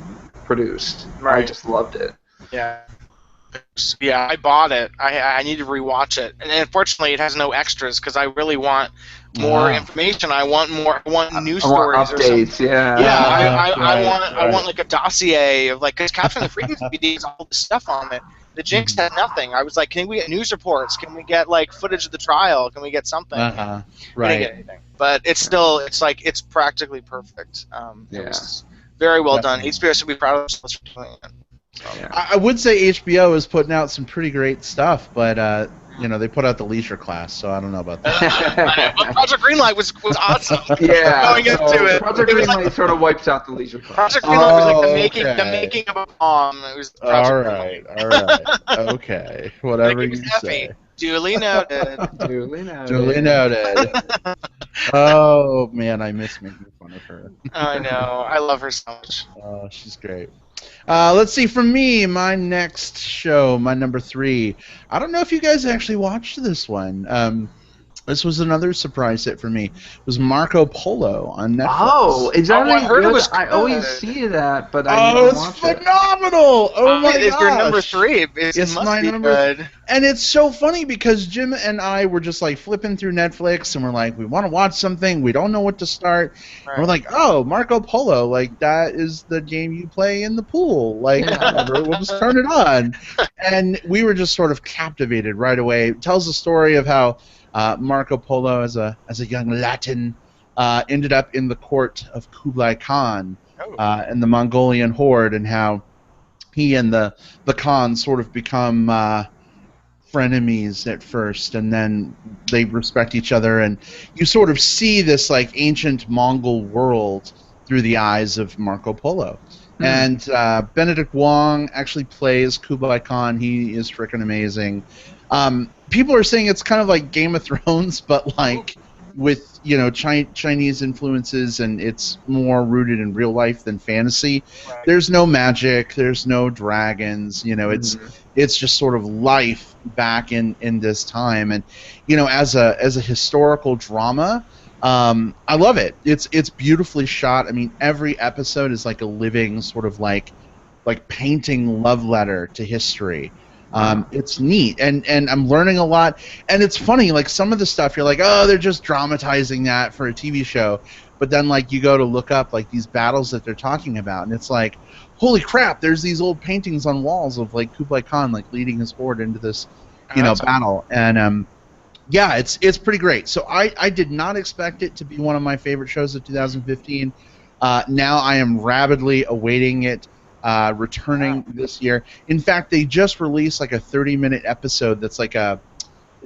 produced. I just loved it. Yeah, I bought it. I need to rewatch it, and unfortunately, it has no extras because I really want more information. I want news stories, updates. I want like a dossier of, like, because Capturing the Freedmans DVD has all this stuff on it. The Jinx had nothing. I was like, can we get news reports? Can we get, like, footage of the trial? Can we get something? Right. Didn't get anything. But it's still, it's practically perfect. It was very well done. HBO should be proud of us for doing it. So. I would say HBO is putting out some pretty great stuff, but you know, they put out the Leisure Class, so I don't know about that. Project Greenlight was awesome. Yeah, going into it. Project Greenlight sort of wipes out the Leisure Class. Project Greenlight was like the making of a bomb. It was all right. Okay, whatever you say. Duly noted. Duly noted. Duly noted. Oh man, I miss making fun of her. I know. I love her so much. Oh, she's great. Let's see, from me, my next show, my number 3. I don't know if you guys actually watched this one. This was another surprise hit for me. Was Marco Polo on Netflix. Oh, is that I heard it was I always good. see that, but I never it's watch it. phenomenal! Oh my It's gosh! your number 3. It must be good. And it's so funny because Jim and I were just like flipping through Netflix, and we're like, we want to watch something, we don't know what to start. Right. And we're like, oh, Marco Polo, like that is the game you play in the pool. Like, whatever, we'll just turn it on. And we were just sort of captivated right away. It tells the story of how Marco Polo, as a young Latin, ended up in the court of Kublai Khan and the Mongolian horde, and how he and the Khan sort of become frenemies at first, and then they respect each other, and you sort of see this like ancient Mongol world through the eyes of Marco Polo. And Benedict Wong actually plays Kublai Khan. He is freaking amazing. People are saying it's kind of like Game of Thrones, but like with Chinese influences, and it's more rooted in real life than fantasy. Right. There's no magic, there's no dragons. It's just sort of life back in this time, and as a historical drama. I love it. It's beautifully shot. I mean, every episode is like a living sort of like painting love letter to history. It's neat, and I'm learning a lot. And it's funny, like some of the stuff you're like, oh, they're just dramatizing that for a TV show, but then like you go to look up like these battles that they're talking about, and it's like, holy crap, there's these old paintings on walls of like Kublai Khan like leading his horde into this battle. And yeah, it's pretty great. So I did not expect it to be one of my favorite shows of 2015. Now I am rabidly awaiting it returning this year. In fact, they just released like a 30-minute episode that's like a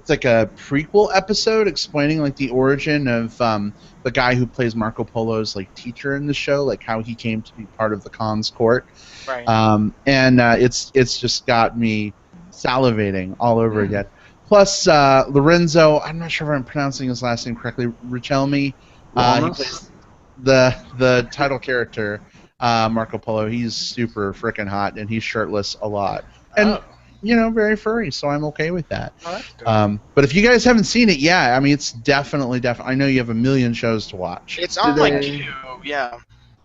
prequel episode explaining like the origin of the guy who plays Marco Polo's like teacher in the show, like how he came to be part of the Khan's court. Right. And it's just got me salivating all over again. Plus, Lorenzo, I'm not sure if I'm pronouncing his last name correctly, Richelme. He plays the title character, Marco Polo. He's super freaking hot, and he's shirtless a lot. And, very furry, so I'm okay with that. Oh, that's good. But if you guys haven't seen it, I mean, it's definitely. I know you have a million shows to watch. It's on my queue, yeah.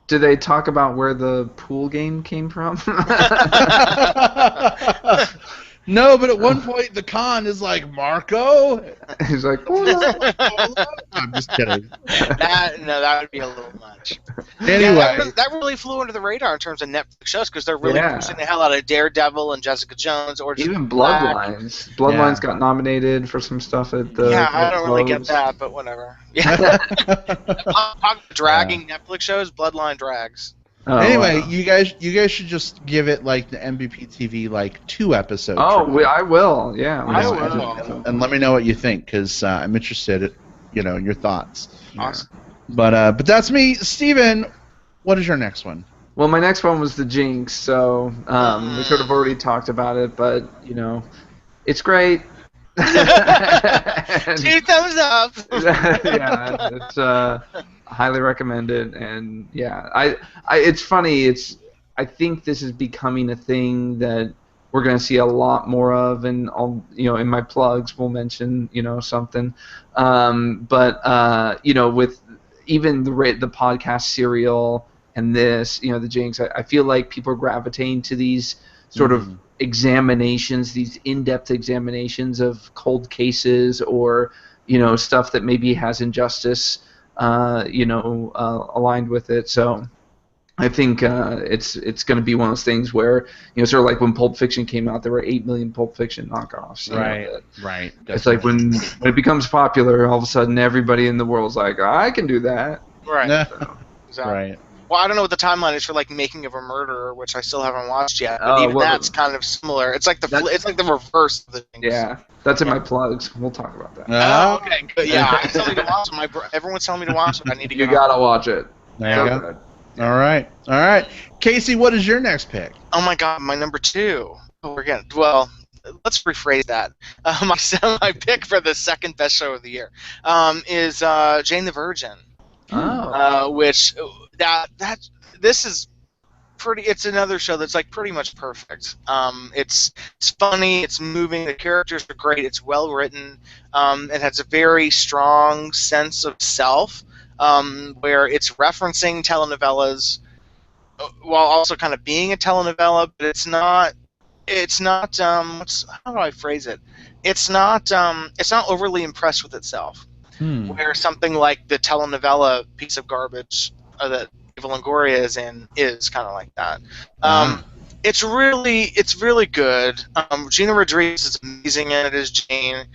Do they talk about where the pool game came from? No, but at one point the Khan is like, Marco? He's like, I'm just kidding. That would be a little much. Anyway. That really flew under the radar in terms of Netflix shows, because they're really pushing the hell out of Daredevil and Jessica Jones. Or even Bloodlines. Bloodlines got nominated for some stuff at the... Yeah, I don't really get that, but whatever. Yeah. Dragging Netflix shows, Bloodline drags. Oh, anyway, you guys should just give it like the MBP TV like 2 episodes. Oh, I will. Yeah, I will. And let me know what you think, because I'm interested, in your thoughts. Awesome. But that's me, Steven. What is your next one? Well, my next one was the Jinx. So we sort of already talked about it, but it's great. 2 thumbs up. Yeah, it's highly recommended, and it's funny. I think this is becoming a thing that we're going to see a lot more of, and I'll, in my plugs we'll mention something, but with even the podcast serial and this, the Jinx, I feel like people are gravitating to these sort of examinations, these in-depth examinations of cold cases, or stuff that maybe has injustice aligned with it. So I think it's going to be one of those things where sort of like when Pulp Fiction came out, there were 8 million Pulp Fiction knockoffs. Right. Definitely. It's like when it becomes popular, all of a sudden everybody in the world's like, I can do that. Right. So, exactly. Right. Well, I don't know what the timeline is for like Making of a Murderer, which I still haven't watched yet. But that's kind of similar. It's like the reverse of the things. Yeah, that's in my plugs. We'll talk about that. Oh, okay, good. Yeah, I'm telling you to watch it. Everyone's telling me to watch it. I need to. You gotta watch it. There you go. All right. Casey, what is your next pick? Oh my God, my number 2. Oh, we're getting let's rephrase that. My pick for the second best show of the year is Jane the Virgin. Oh. Which this is It's another show that's like pretty much perfect. It's funny, it's moving, the characters are great, it's well written. It has a very strong sense of self, where it's referencing telenovelas while also kind of being a telenovela, but it's not. It's not. How do I phrase it? It's not. It's not overly impressed with itself. Where something like the telenovela piece of garbage that Eva Longoria is in is kind of like that. It's really good. Gina Rodriguez is amazing in it as Jane.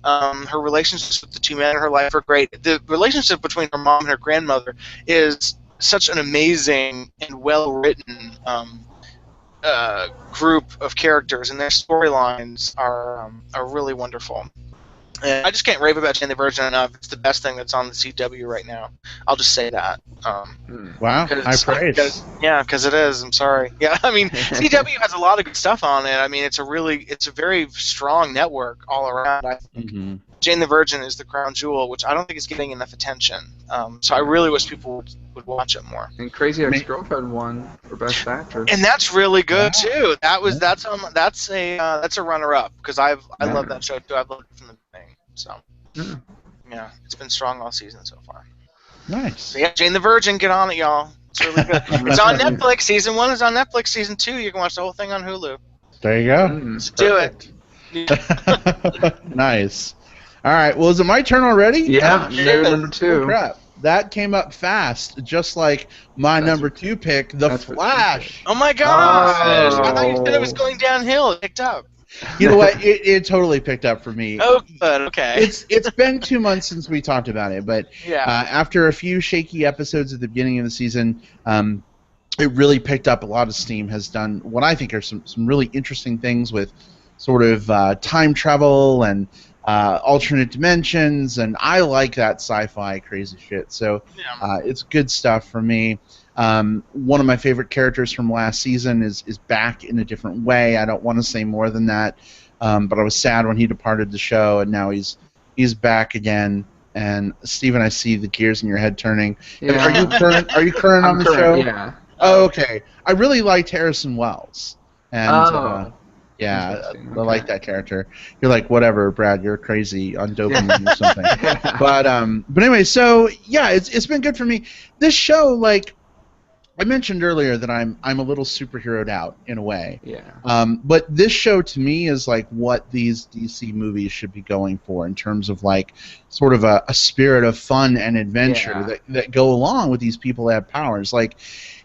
Her relationships with the two men in her life are great. The relationship between her mom and her grandmother is such an amazing and well-written group of characters, and their storylines are really wonderful. And I just can't rave about Jane the Virgin enough. It's the best thing that's on the CW right now. I'll just say that. Wow, high praise. Because it is. I'm sorry. Yeah, I mean, CW has a lot of good stuff on it. I mean, it's a very strong network all around. I think Jane the Virgin is the crown jewel, which I don't think is getting enough attention. So I really wish people would watch it more. And Crazy Ex-Girlfriend won for Best Actress. And that's really good too. That's a runner-up because I love that show too. I've loved it from the beginning. So yeah, it's been strong all season so far. Nice. So yeah, Jane the Virgin, get on it, y'all. It's really good. It's on Netflix. Season 1 is on Netflix. Season 2, you can watch the whole thing on Hulu. There you go. Let's do it. Nice. All right. Well, is it my turn already? Yeah, number 2. Oh, crap. That came up fast, just like my number 2 pick, The Flash. Oh my gosh! I thought you said it was going downhill. It picked up. You know what? It totally picked up for me. Oh, good. Okay. It's been 2 months since we talked about it, but after a few shaky episodes at the beginning of the season, it really picked up. A lot of steam. Has done what I think are some really interesting things with sort of time travel and alternate dimensions, and I like that sci-fi crazy shit. So it's good stuff for me. One of my favorite characters from last season is back in a different way. I don't want to say more than that, but I was sad when he departed the show, and now he's back again. And Steven, I see the gears in your head turning. Yeah. Are you current on the show? Yeah. Oh, okay. I really liked Harrison Wells, and yeah, I like that character. You're like, whatever, Brad. You're crazy on dopamine or something. But anyway, so yeah, it's been good for me. This show, like I mentioned earlier, that I'm a little superheroed out in a way. Yeah. But this show to me is like what these DC movies should be going for in terms of like sort of a spirit of fun and adventure that go along with these people that have powers. Like,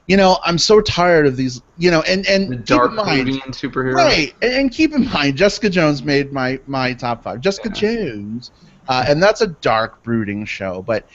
you know, I'm so tired of these, you know, and the dark brooding superhero. Right, and keep in mind, Jessica Jones made my top 5. Jessica Jones, and that's a dark, brooding show. But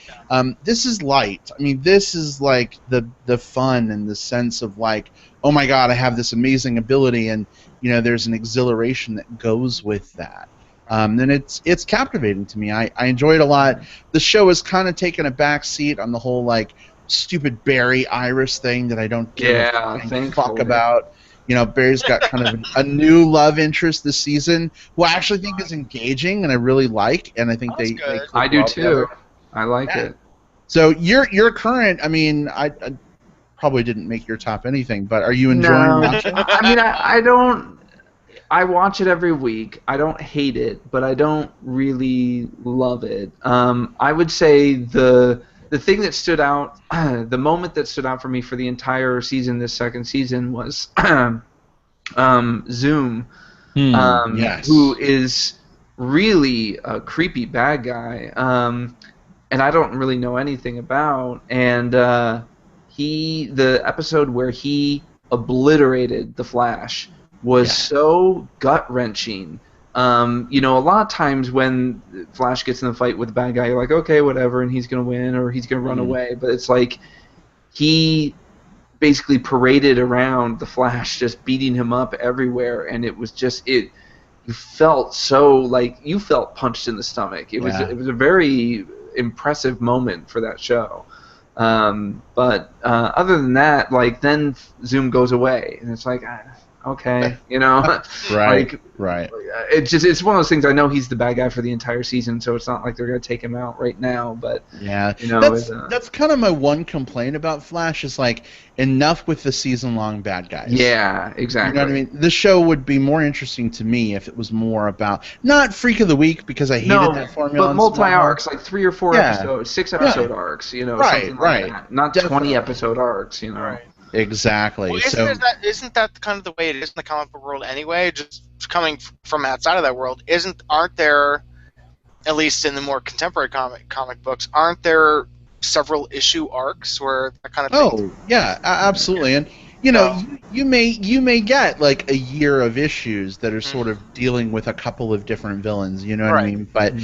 this is light. I mean, this is like the fun and the sense of like, oh my God, I have this amazing ability, and you know, there's an exhilaration that goes with that. And it's captivating to me. I enjoy it a lot. The show has kind of taken a back seat on the whole like stupid Barry Iris thing that I don't give a fuck about. You know, Barry's got kind of a new love interest this season, who I actually think is engaging and I really like, and I think they I do too. Together. I like it. So your current, I mean, I probably didn't make your top anything, but are you enjoying watching? I mean, I don't. I watch it every week. I don't hate it, but I don't really love it. I would say the thing that stood out, the moment that stood out for me for the entire season, this second season, was Zoom, who is really a creepy bad guy, and I don't really know anything about. And the episode where he obliterated the Flash was so gut-wrenching. You know, a lot of times when Flash gets in the fight with the bad guy, you're like, okay, whatever, and he's going to win or he's going to run away. But it's like he basically paraded around the Flash, just beating him up everywhere, and it was just you felt so like you felt punched in the stomach. It was a very impressive moment for that show. But other than that, like then Zoom goes away, and it's like okay, you know, Right. like, Right. it's one of those things. I know he's the bad guy for the entire season, so it's not like they're gonna take him out right now. But Yeah, you know, that's kind of my one complaint about Flash is like enough with the season-long bad guys. yeah, You exactly. know what I mean? The show would be more interesting to me if it was more about not Freak of the Week because I hated that formula. but in multi Smallville. arcs, like 3 or 4 Yeah. episodes, 6-episode arcs, you know, Right, something right. like that. Not Definitely. 20-episode arcs, you know. Right. Exactly. Well, so isn't that kind of the way it is in the comic book world anyway? Just coming from outside of that world, aren't there, at least in the more contemporary comic books, aren't there several issue arcs where that kind of thing? Oh yeah, absolutely. And you know, you may get like a year of issues that are sort of dealing with a couple of different villains. You know what I mean? But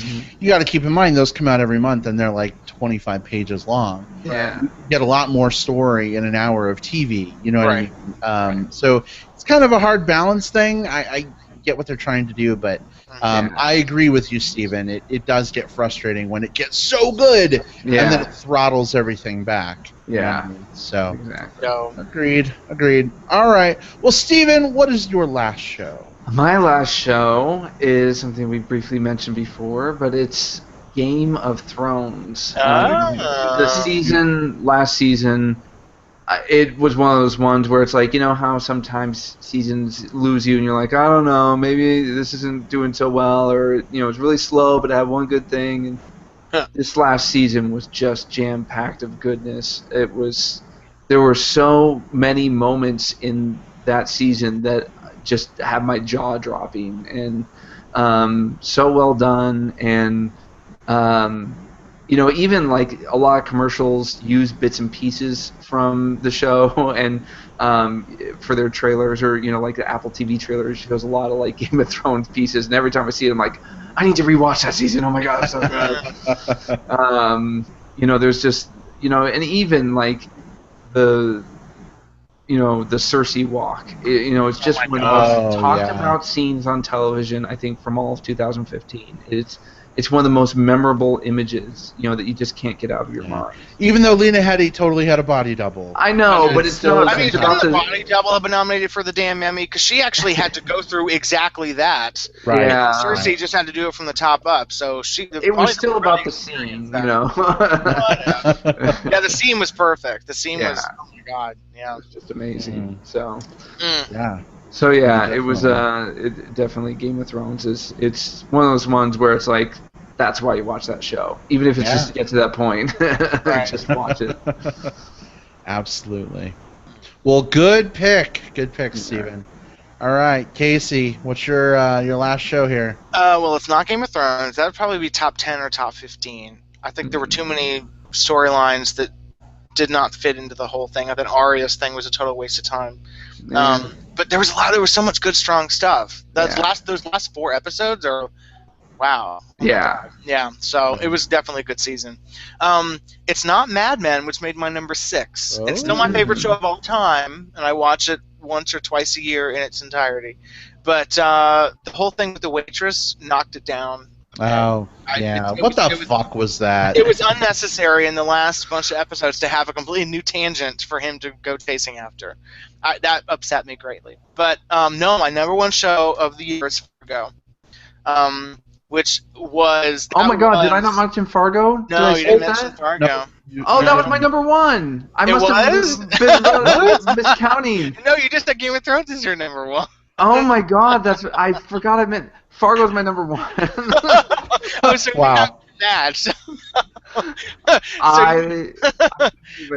you got to keep in mind those come out every month and they're like 25 pages long. Yeah. You get a lot more story in an hour of TV. You know what I mean? So it's kind of a hard balance thing. I get what they're trying to do, but I agree with you, Steven. It does get frustrating when it gets so good and then it throttles everything back. Yeah. You know what I mean? So Exactly. agreed. All right. Well, Steven, what is your last show? My last show is something we briefly mentioned before, but it's Game of Thrones. The last season, it was one of those ones where it's like, you know how sometimes seasons lose you and you're like, I don't know, maybe this isn't doing so well, or, you know, it's really slow, but it had one good thing. And this last season was just jam-packed of goodness. There were so many moments in that season that just had my jaw dropping, and so well done. And you know, even like a lot of commercials use bits and pieces from the show, and for their trailers, or, you know, like the Apple TV trailers shows a lot of like Game of Thrones pieces. And every time I see it, I'm like, I need to rewatch that season. Oh my god, that's so good. You know, there's just, you know, and even like the Cersei walk. You know, it's just one of the most talked about scenes on television, I think, from all of 2015. It's one of the most memorable images, you know, that you just can't get out of your mind. Even though Lena Headey totally had a body double. I know, but it's still. I mean, the body double have been nominated for the damn Emmy because she actually had to go through exactly that. Right. Yeah. Cersei just had to do it from the top up, so It was still about the scene, you know. Yeah, the scene was perfect. The scene was, oh my god, yeah. It was just amazing. So. Yeah. So yeah, it was definitely Game of Thrones it's one of those ones where it's like, that's why you watch that show, even if it's just to get to that point. Just watch it. Absolutely. Well, good pick, Steven. All right, Casey, what's your last show here? Well, it's not Game of Thrones. That would probably be top 10 or top 15. I think there were too many storylines that did not fit into the whole thing. I thought Arya's thing was a total waste of time. But there was so much good, strong stuff. Those last 4 episodes are, wow. Yeah. So it was definitely a good season. It's not Mad Men, which made my number 6. It's still my favorite show of all time, and I watch it once or twice a year in its entirety. But the whole thing with the waitress knocked it down. Oh, yeah. What the fuck was that? It was unnecessary in the last bunch of episodes to have a completely new tangent for him to go chasing after. That upset me greatly. But no, my number 1 show of the year is Fargo, which was... Oh my god, did I not mention Fargo? No, you didn't mention Fargo. No. That was my number 1 I must have been miscounting. No, you just said Game of Thrones is your number 1. Oh my god, I forgot I meant... Fargo's my number 1. Oh, so wow. That.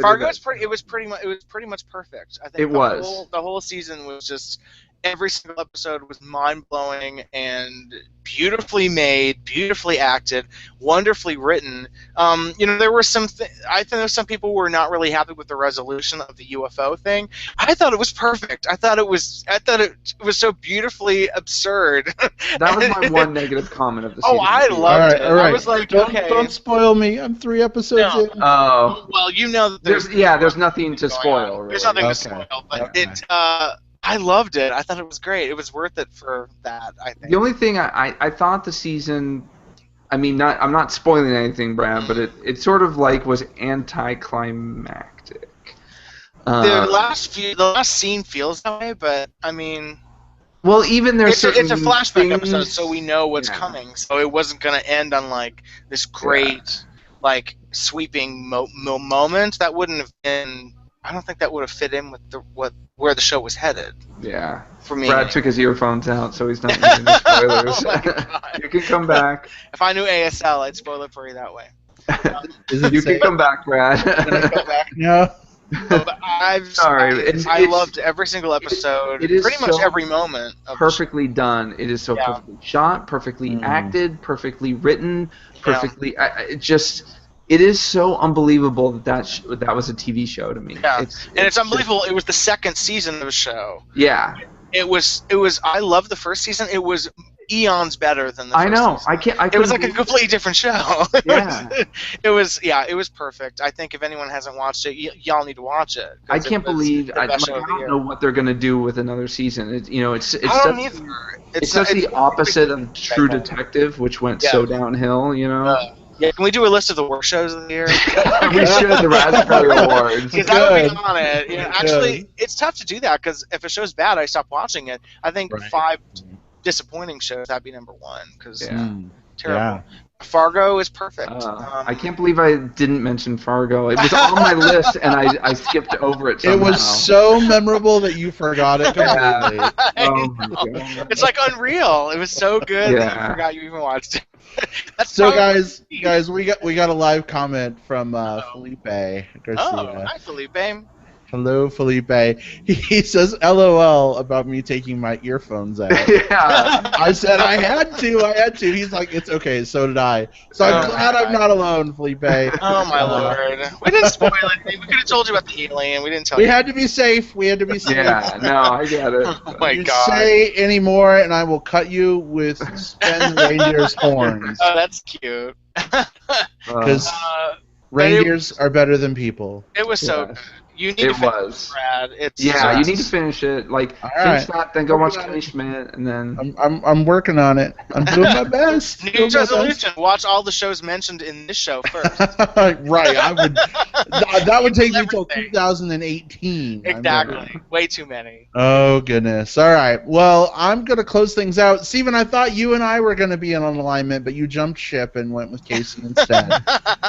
Fargo was pretty much perfect. I think the whole season was just, every single episode was mind-blowing and beautifully made, beautifully acted, wonderfully written. You know, there were I think there some people were not really happy with the resolution of the UFO thing. I thought it was perfect. I thought it was so beautifully absurd. That was my one negative comment of the season. Oh, I loved it. All right. I was like, don't spoil me. I'm 3 episodes in. Oh. Well, you know that there's nothing to spoil. Really. There's nothing to spoil, but I loved it. I thought it was great. It was worth it for that, I think. The only thing I thought the season, I mean, I'm not spoiling anything, Brad, but it sort of like was anticlimactic. The last scene feels that way, but I mean, well, even there's it's a flashback things, episode, so we know what's coming. So it wasn't going to end on like this great, like sweeping moment. That wouldn't have been. I don't think that would have fit in with where the show was headed. Yeah. For me, Brad took his earphones out, so he's not using the spoilers. Oh my God. You can come back. If I knew ASL, I'd spoil it for you that way. You can come back, Brad. Can I come back now? I loved every single episode. It is pretty much every moment. Perfectly done. It is so perfectly shot, perfectly acted, perfectly written, perfectly. It is so unbelievable that was a TV show to me. Yeah, it's unbelievable. It was the second season of a show. Yeah. It was. I loved the first season. It was eons better than the first season. It was like a completely different show. Yeah. It was perfect. I think if anyone hasn't watched it, y'all need to watch it. I can't believe I don't know what they're gonna do with another season. It's I don't either. It's just the opposite of True Detective, which went so downhill. Yeah, can we do a list of the worst shows of the year? We should, the Raspberry Awards. Because that would be on it. Actually, it's tough to do that because if a show's bad, I stop watching it. I think 5 disappointing shows, that'd be number 1. Because terrible. Yeah. Fargo is perfect. I can't believe I didn't mention Fargo. It was on my list, and I skipped over it somehow. It was so memorable that you forgot it completely. Oh my God. It's like unreal. It was so good that you forgot you even watched it. So guys, we got a live comment from Felipe Garcia. Oh, hi Felipe. Hello, Felipe. He says LOL about me taking my earphones out. Yeah. I said I had to. He's like, it's okay, so did I. So I'm glad I'm not alone, Felipe. Oh my lord. We didn't spoil anything. We could have told you about the alien. We didn't tell you. We had to be safe. Yeah, no, I get it. Oh my God. Say any more and I will cut you with Sven Reindeer's horns. Oh, that's cute. Because reindeers are better than people. It was so good. You need to finish it, Brad. You need to finish it. Like, finish that, then go watch Kenny Schmidt, and then... I'm working on it. I'm doing my best. New Year's resolution. Watch all the shows mentioned in this show first. Right. That would take me till 2018. Exactly. Way too many. Oh, goodness. All right. Well, I'm going to close things out. Steven, I thought you and I were going to be in on alignment, but you jumped ship and went with Casey instead.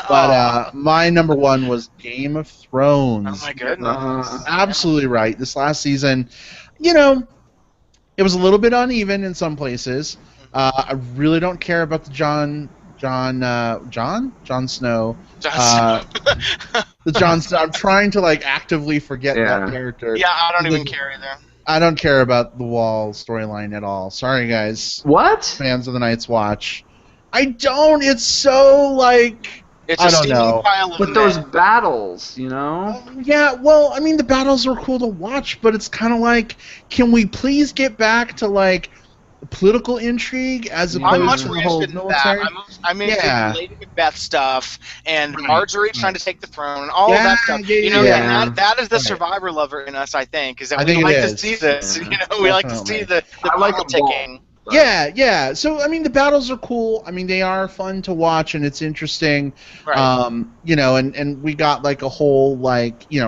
But my number 1 was Game of Thrones. Oh, my goodness. Absolutely right. This last season, it was a little bit uneven in some places. I really don't care about the Jon Snow. The Jon Snow. I'm trying to actively forget that character. Yeah, I don't even care either. I don't care about the Wall storyline at all. Sorry, guys. What? Fans of the Night's Watch. I don't. It's so It's I don't know. But those battles, Yeah, well, I mean, the battles are cool to watch, but it's kind of can we please get back to, political intrigue as opposed to the whole military? I'm into Lady Macbeth stuff and Marjorie trying to take the throne and all of that stuff. That is the survivor lover in us, I think, is that we like to see this. We like to see the politicking. Yeah. So, I mean, the battles are cool. I mean, they are fun to watch, and it's interesting. Right. And we got, a whole,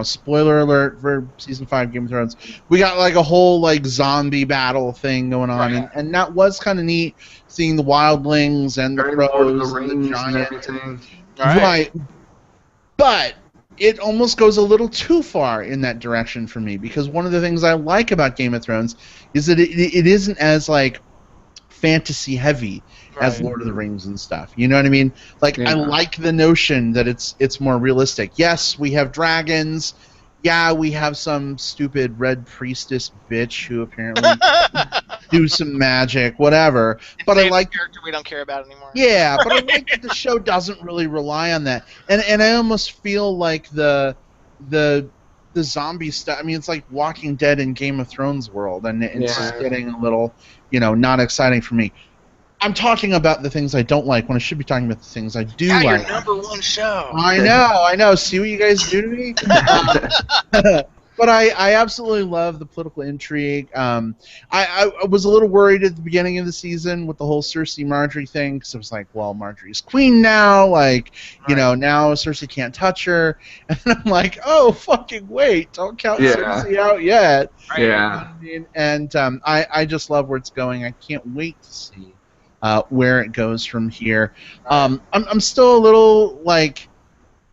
spoiler alert for Season 5 Game of Thrones. We got, a whole, zombie battle thing going on, and that was kind of neat, seeing the wildlings and the crows and the giant. And everything. Right. But it almost goes a little too far in that direction for me, because one of the things I like about Game of Thrones is that it isn't as, fantasy heavy as Lord of the Rings and stuff. You know what I mean? I like the notion that it's more realistic. Yes, we have dragons. Yeah, we have some stupid red priestess bitch who apparently do some magic, whatever. But I like character we don't care about anymore. Yeah, but I like that the show doesn't really rely on that. And I almost feel like the zombie stuff. I mean, it's like Walking Dead in Game of Thrones world, and it's just getting a little, not exciting for me. I'm talking about the things I don't like when I should be talking about the things I do like. Your number 1 show. I know. See what you guys do to me? But I absolutely love the political intrigue. I was a little worried at the beginning of the season with the whole Cersei Marjorie thing because I was like, well, Marjorie's queen now. Like, now Cersei can't touch her. And I'm like, oh, fucking wait. Don't count Cersei out yet. Yeah. You know what I mean? And I just love where it's going. I can't wait to see where it goes from here. I'm still a little like,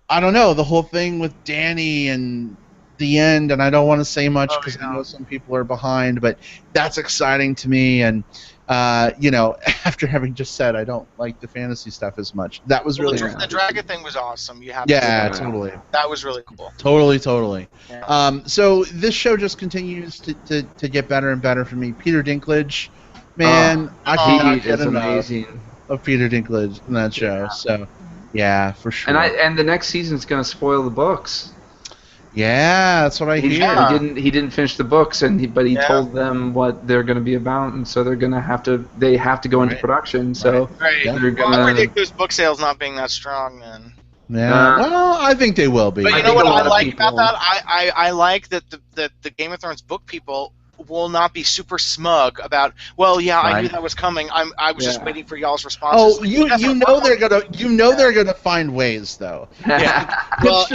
I don't know, the whole thing with Dany and the end, and I don't want to say much because I know some people are behind, but that's exciting to me. And after having just said I don't like the fantasy stuff as much, that was really the dragon thing was awesome. You have totally. That was really cool. Totally. Yeah. So this show just continues to get better and better for me. Peter Dinklage, man, I cannot get enough of Peter Dinklage in that show. Yeah. So. Yeah, for sure. And the next season's going to spoil the books. Yeah, that's what I hear. He didn't finish the books, but he told them what they're going to be about, and so they're going to have to go into production. So they're going to. I predict those book sales not being that strong then. Yeah, well, I think they will be. But you know what I like about that? I like that the Game of Thrones book people will not be super smug about. Well, I knew that was coming. I was just waiting for y'all's responses. Oh, you know they're gonna find ways though. Yeah, well,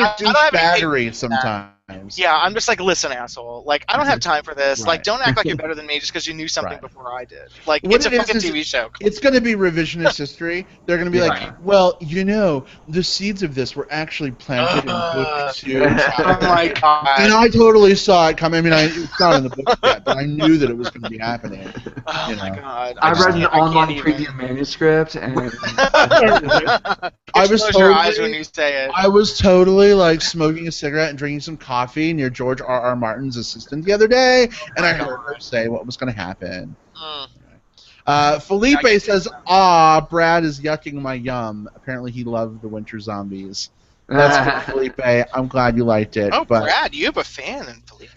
battery sometimes. Yeah, I'm just like, listen, asshole. Like, I don't have time for this. Like, don't act like you're better than me just because you knew something before I did. Like, it's a fucking TV show. It's going to be revisionist history. They're going to be like, well, the seeds of this were actually planted in book 2. Oh my god. And I totally saw it coming. I mean, it's not in the book yet, but I knew that it was going to be happening. Oh my god. I read an online preview manuscript, and I was close your eyes when you say it. I was totally like smoking a cigarette and drinking some coffee near George R.R. Martin's assistant the other day, and I heard her say what was going to happen. Felipe says, Brad is yucking my yum. Apparently he loved the Winter Zombies. That's good, Felipe. I'm glad you liked it. Oh, Brad, you have a fan in Felipe.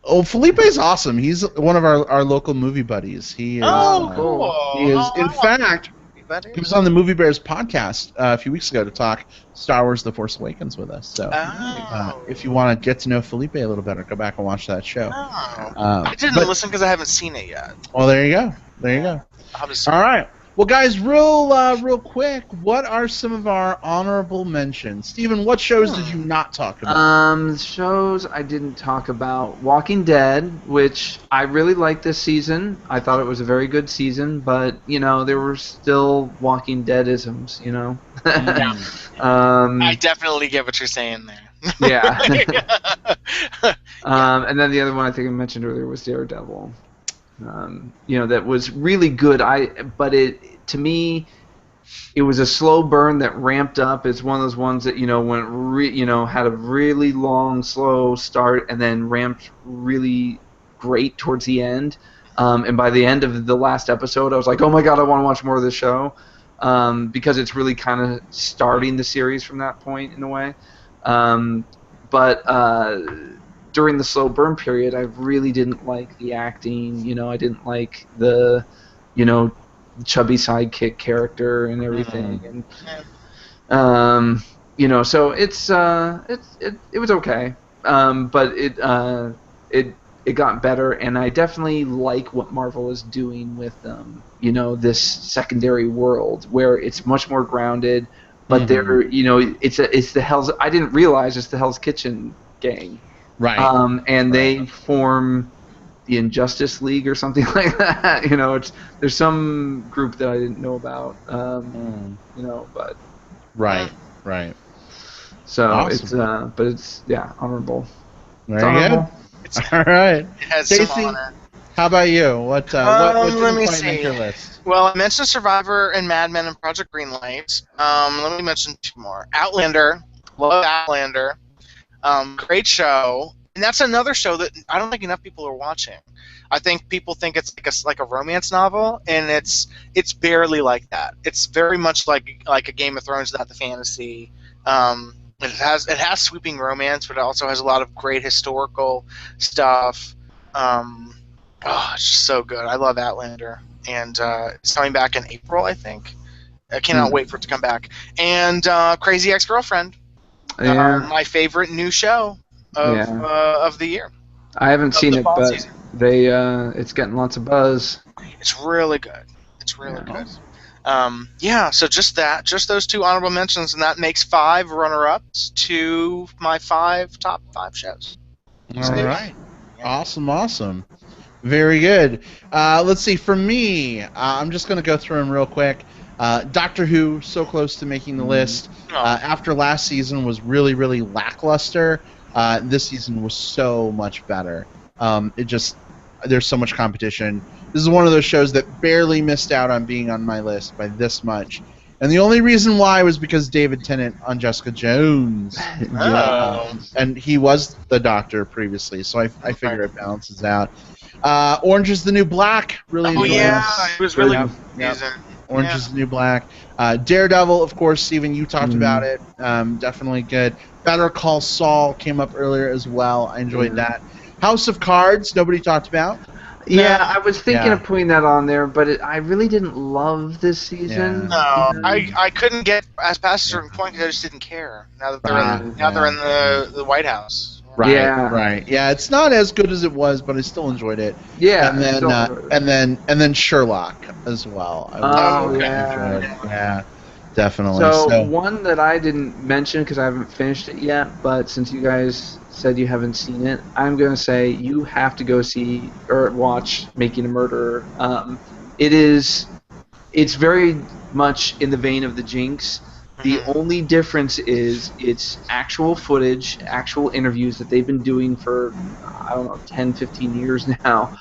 Oh, Felipe's awesome. He's one of our local movie buddies. He is, cool. He is, in fact, he was on the Movie Bears podcast a few weeks ago to talk Star Wars The Force Awakens with us. So if you want to get to know Felipe a little better, go back and watch that show. I didn't listen because I haven't seen it yet. Well, there you go. All right. Well, guys, real quick, what are some of our honorable mentions? Steven, what shows did you not talk about? Shows I didn't talk about. Walking Dead, which I really liked this season. I thought it was a very good season, but, there were still Walking Dead-isms, Yeah. I definitely get what you're saying there. Yeah. And then the other one I think I mentioned earlier was Daredevil. That was really good. To me, it was a slow burn that ramped up. It's one of those ones that went had a really long, slow start and then ramped really great towards the end. And by the end of the last episode, I was like, oh my god, I want to watch more of this show, because it's really kind of starting the series from that point in a way. But during the slow burn period, I really didn't like the acting. I didn't like the, chubby sidekick character and everything. And so it was okay. But it got better, and I definitely like what Marvel is doing with this secondary world where it's much more grounded. But they're it's the Hell's. I didn't realize it's the Hell's Kitchen gang. Right. And they form the Injustice League or something like that. There's some group that I didn't know about. But right. So awesome. it's honorable. Very good. All right. It has Stacey, some honor. How about you? What let me didn't make your see. list? Well, I mentioned Survivor and Mad Men and Project Greenlight. Let me mention two more. Outlander. Love Outlander. Great show. And that's another show that I don't think enough people are watching. I think people think it's like a romance novel, and it's barely like that. It's very much like a Game of Thrones without the fantasy. It has sweeping romance, but it also has a lot of great historical stuff. It's just so good. I love Outlander, and it's coming back in April, I think. I cannot wait for it to come back. And Crazy Ex-Girlfriend, my favorite new show. of the year. I haven't seen it, but season. it's getting lots of buzz. It's really good. It's really Yeah. good. So just those 2 honorable mentions, and that makes 5 runner-ups to my top 5 shows. All right. Awesome. Very good. Let's see. For me, I'm just going to go through them real quick. Doctor Who, so close to making the list. After last season was really, really lackluster, this season was so much better. There's so much competition. This is one of those shows that barely missed out on being on my list by this much. And the only reason why was because David Tennant on Jessica Jones. And he was the Doctor previously, so I figure it balances out. Orange is the New Black. Really enjoyed it was really amazing. Orange is the New Black. Daredevil, of course, Steven, you talked about it. Definitely good. Better Call Saul came up earlier as well. I enjoyed that. House of Cards, nobody talked about. Yeah, I was thinking of putting that on there, but I really didn't love this season. No, I couldn't get past a certain point because I just didn't care. Now that they're in the White House. Right. Yeah, it's not as good as it was, but I still enjoyed it. Yeah, and then Sherlock as well. Yeah, definitely. So one that I didn't mention because I haven't finished it yet, but since you guys said you haven't seen it, I'm going to say you have to go see or watch Making a Murderer. It's very much in the vein of The Jinx. The only difference is it's actual footage, actual interviews that they've been doing for, 10, 15 years now.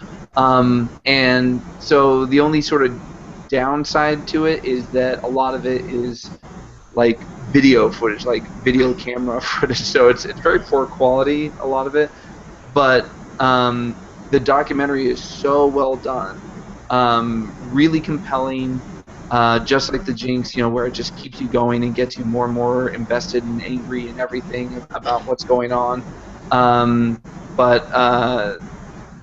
And so the only sort of downside to it is that a lot of it is like video footage, like video camera footage. So it's very poor quality, a lot of it. But the documentary is so well done, really compelling. Just like The Jinx, where it just keeps you going and gets you more and more invested and angry and everything about what's going on. But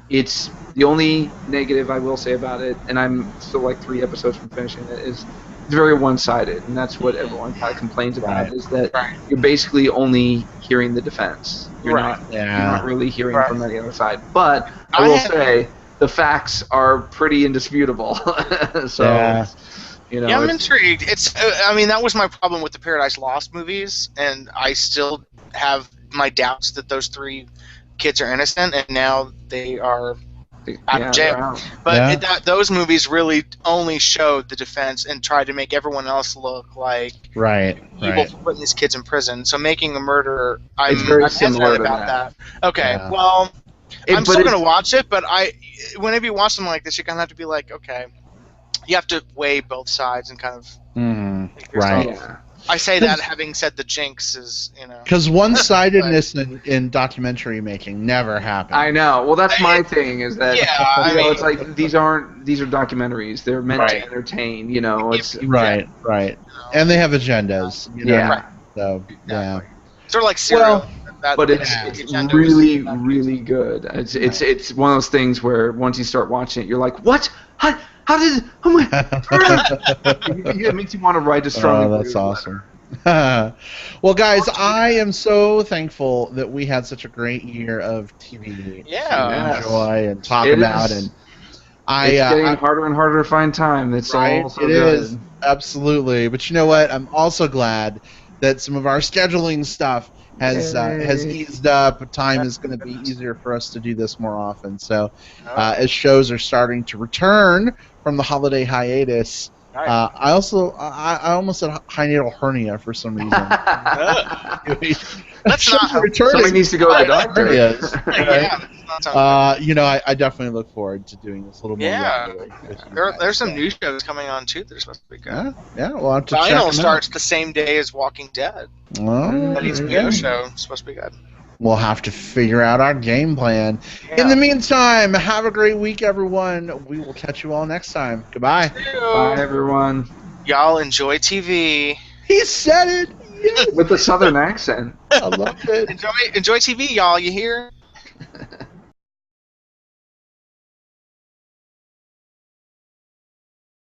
it's the only negative I will say about it, and I'm still like 3 episodes from finishing it, is it's very one-sided, and that's what everyone kind of complains about, is that you're basically only hearing the defense. You're not really hearing from any other side. But I will say the facts are pretty indisputable. So. I'm intrigued. That was my problem with the Paradise Lost movies, and I still have my doubts that those 3 kids are innocent, and now they are out of jail. But those movies really only showed the defense and tried to make everyone else look like evil for putting these kids in prison. So Making a Murderer, I'm hesitant about that. Okay, well, I'm still going to watch it, but whenever you watch something like this, you kind of have to be like, okay. You have to weigh both sides and kind of I say that having said The Jinx is, because one-sidedness in documentary making never happens. I know. Well, that's my thing, is that it's like these are documentaries. They're meant to entertain. It's right. And they have agendas. So sort of like Serial. But it's really, really good. It's one of those things where once you start watching it, you're like, what? How did? Oh my! It makes you want to write a strong. Oh, that's awesome. Well, guys, I am so thankful that we had such a great year of TV to enjoy and talk about, and it's getting harder and harder to find time. That's all. It is absolutely, but you know what? I'm also glad that some of our scheduling stuff has eased up. Time is going to be easier for us to do this more often. So, as shows are starting to return from the holiday hiatus, I almost had hiatal hernia for some reason. That's not somebody needs to go to the doctor. I definitely look forward to doing this a little more regularly. There's some new shows coming on too that are supposed to be good. We'll have to check Final them starts out. the same day as Walking Dead. That HBO show is supposed to be good. We'll have to figure out our game plan. In the meantime, have a great week, everyone. We will catch you all next time. Goodbye. Bye, everyone. Y'all enjoy TV. He said it. Yes. With a southern accent. I loved it. Enjoy TV, y'all. You hear?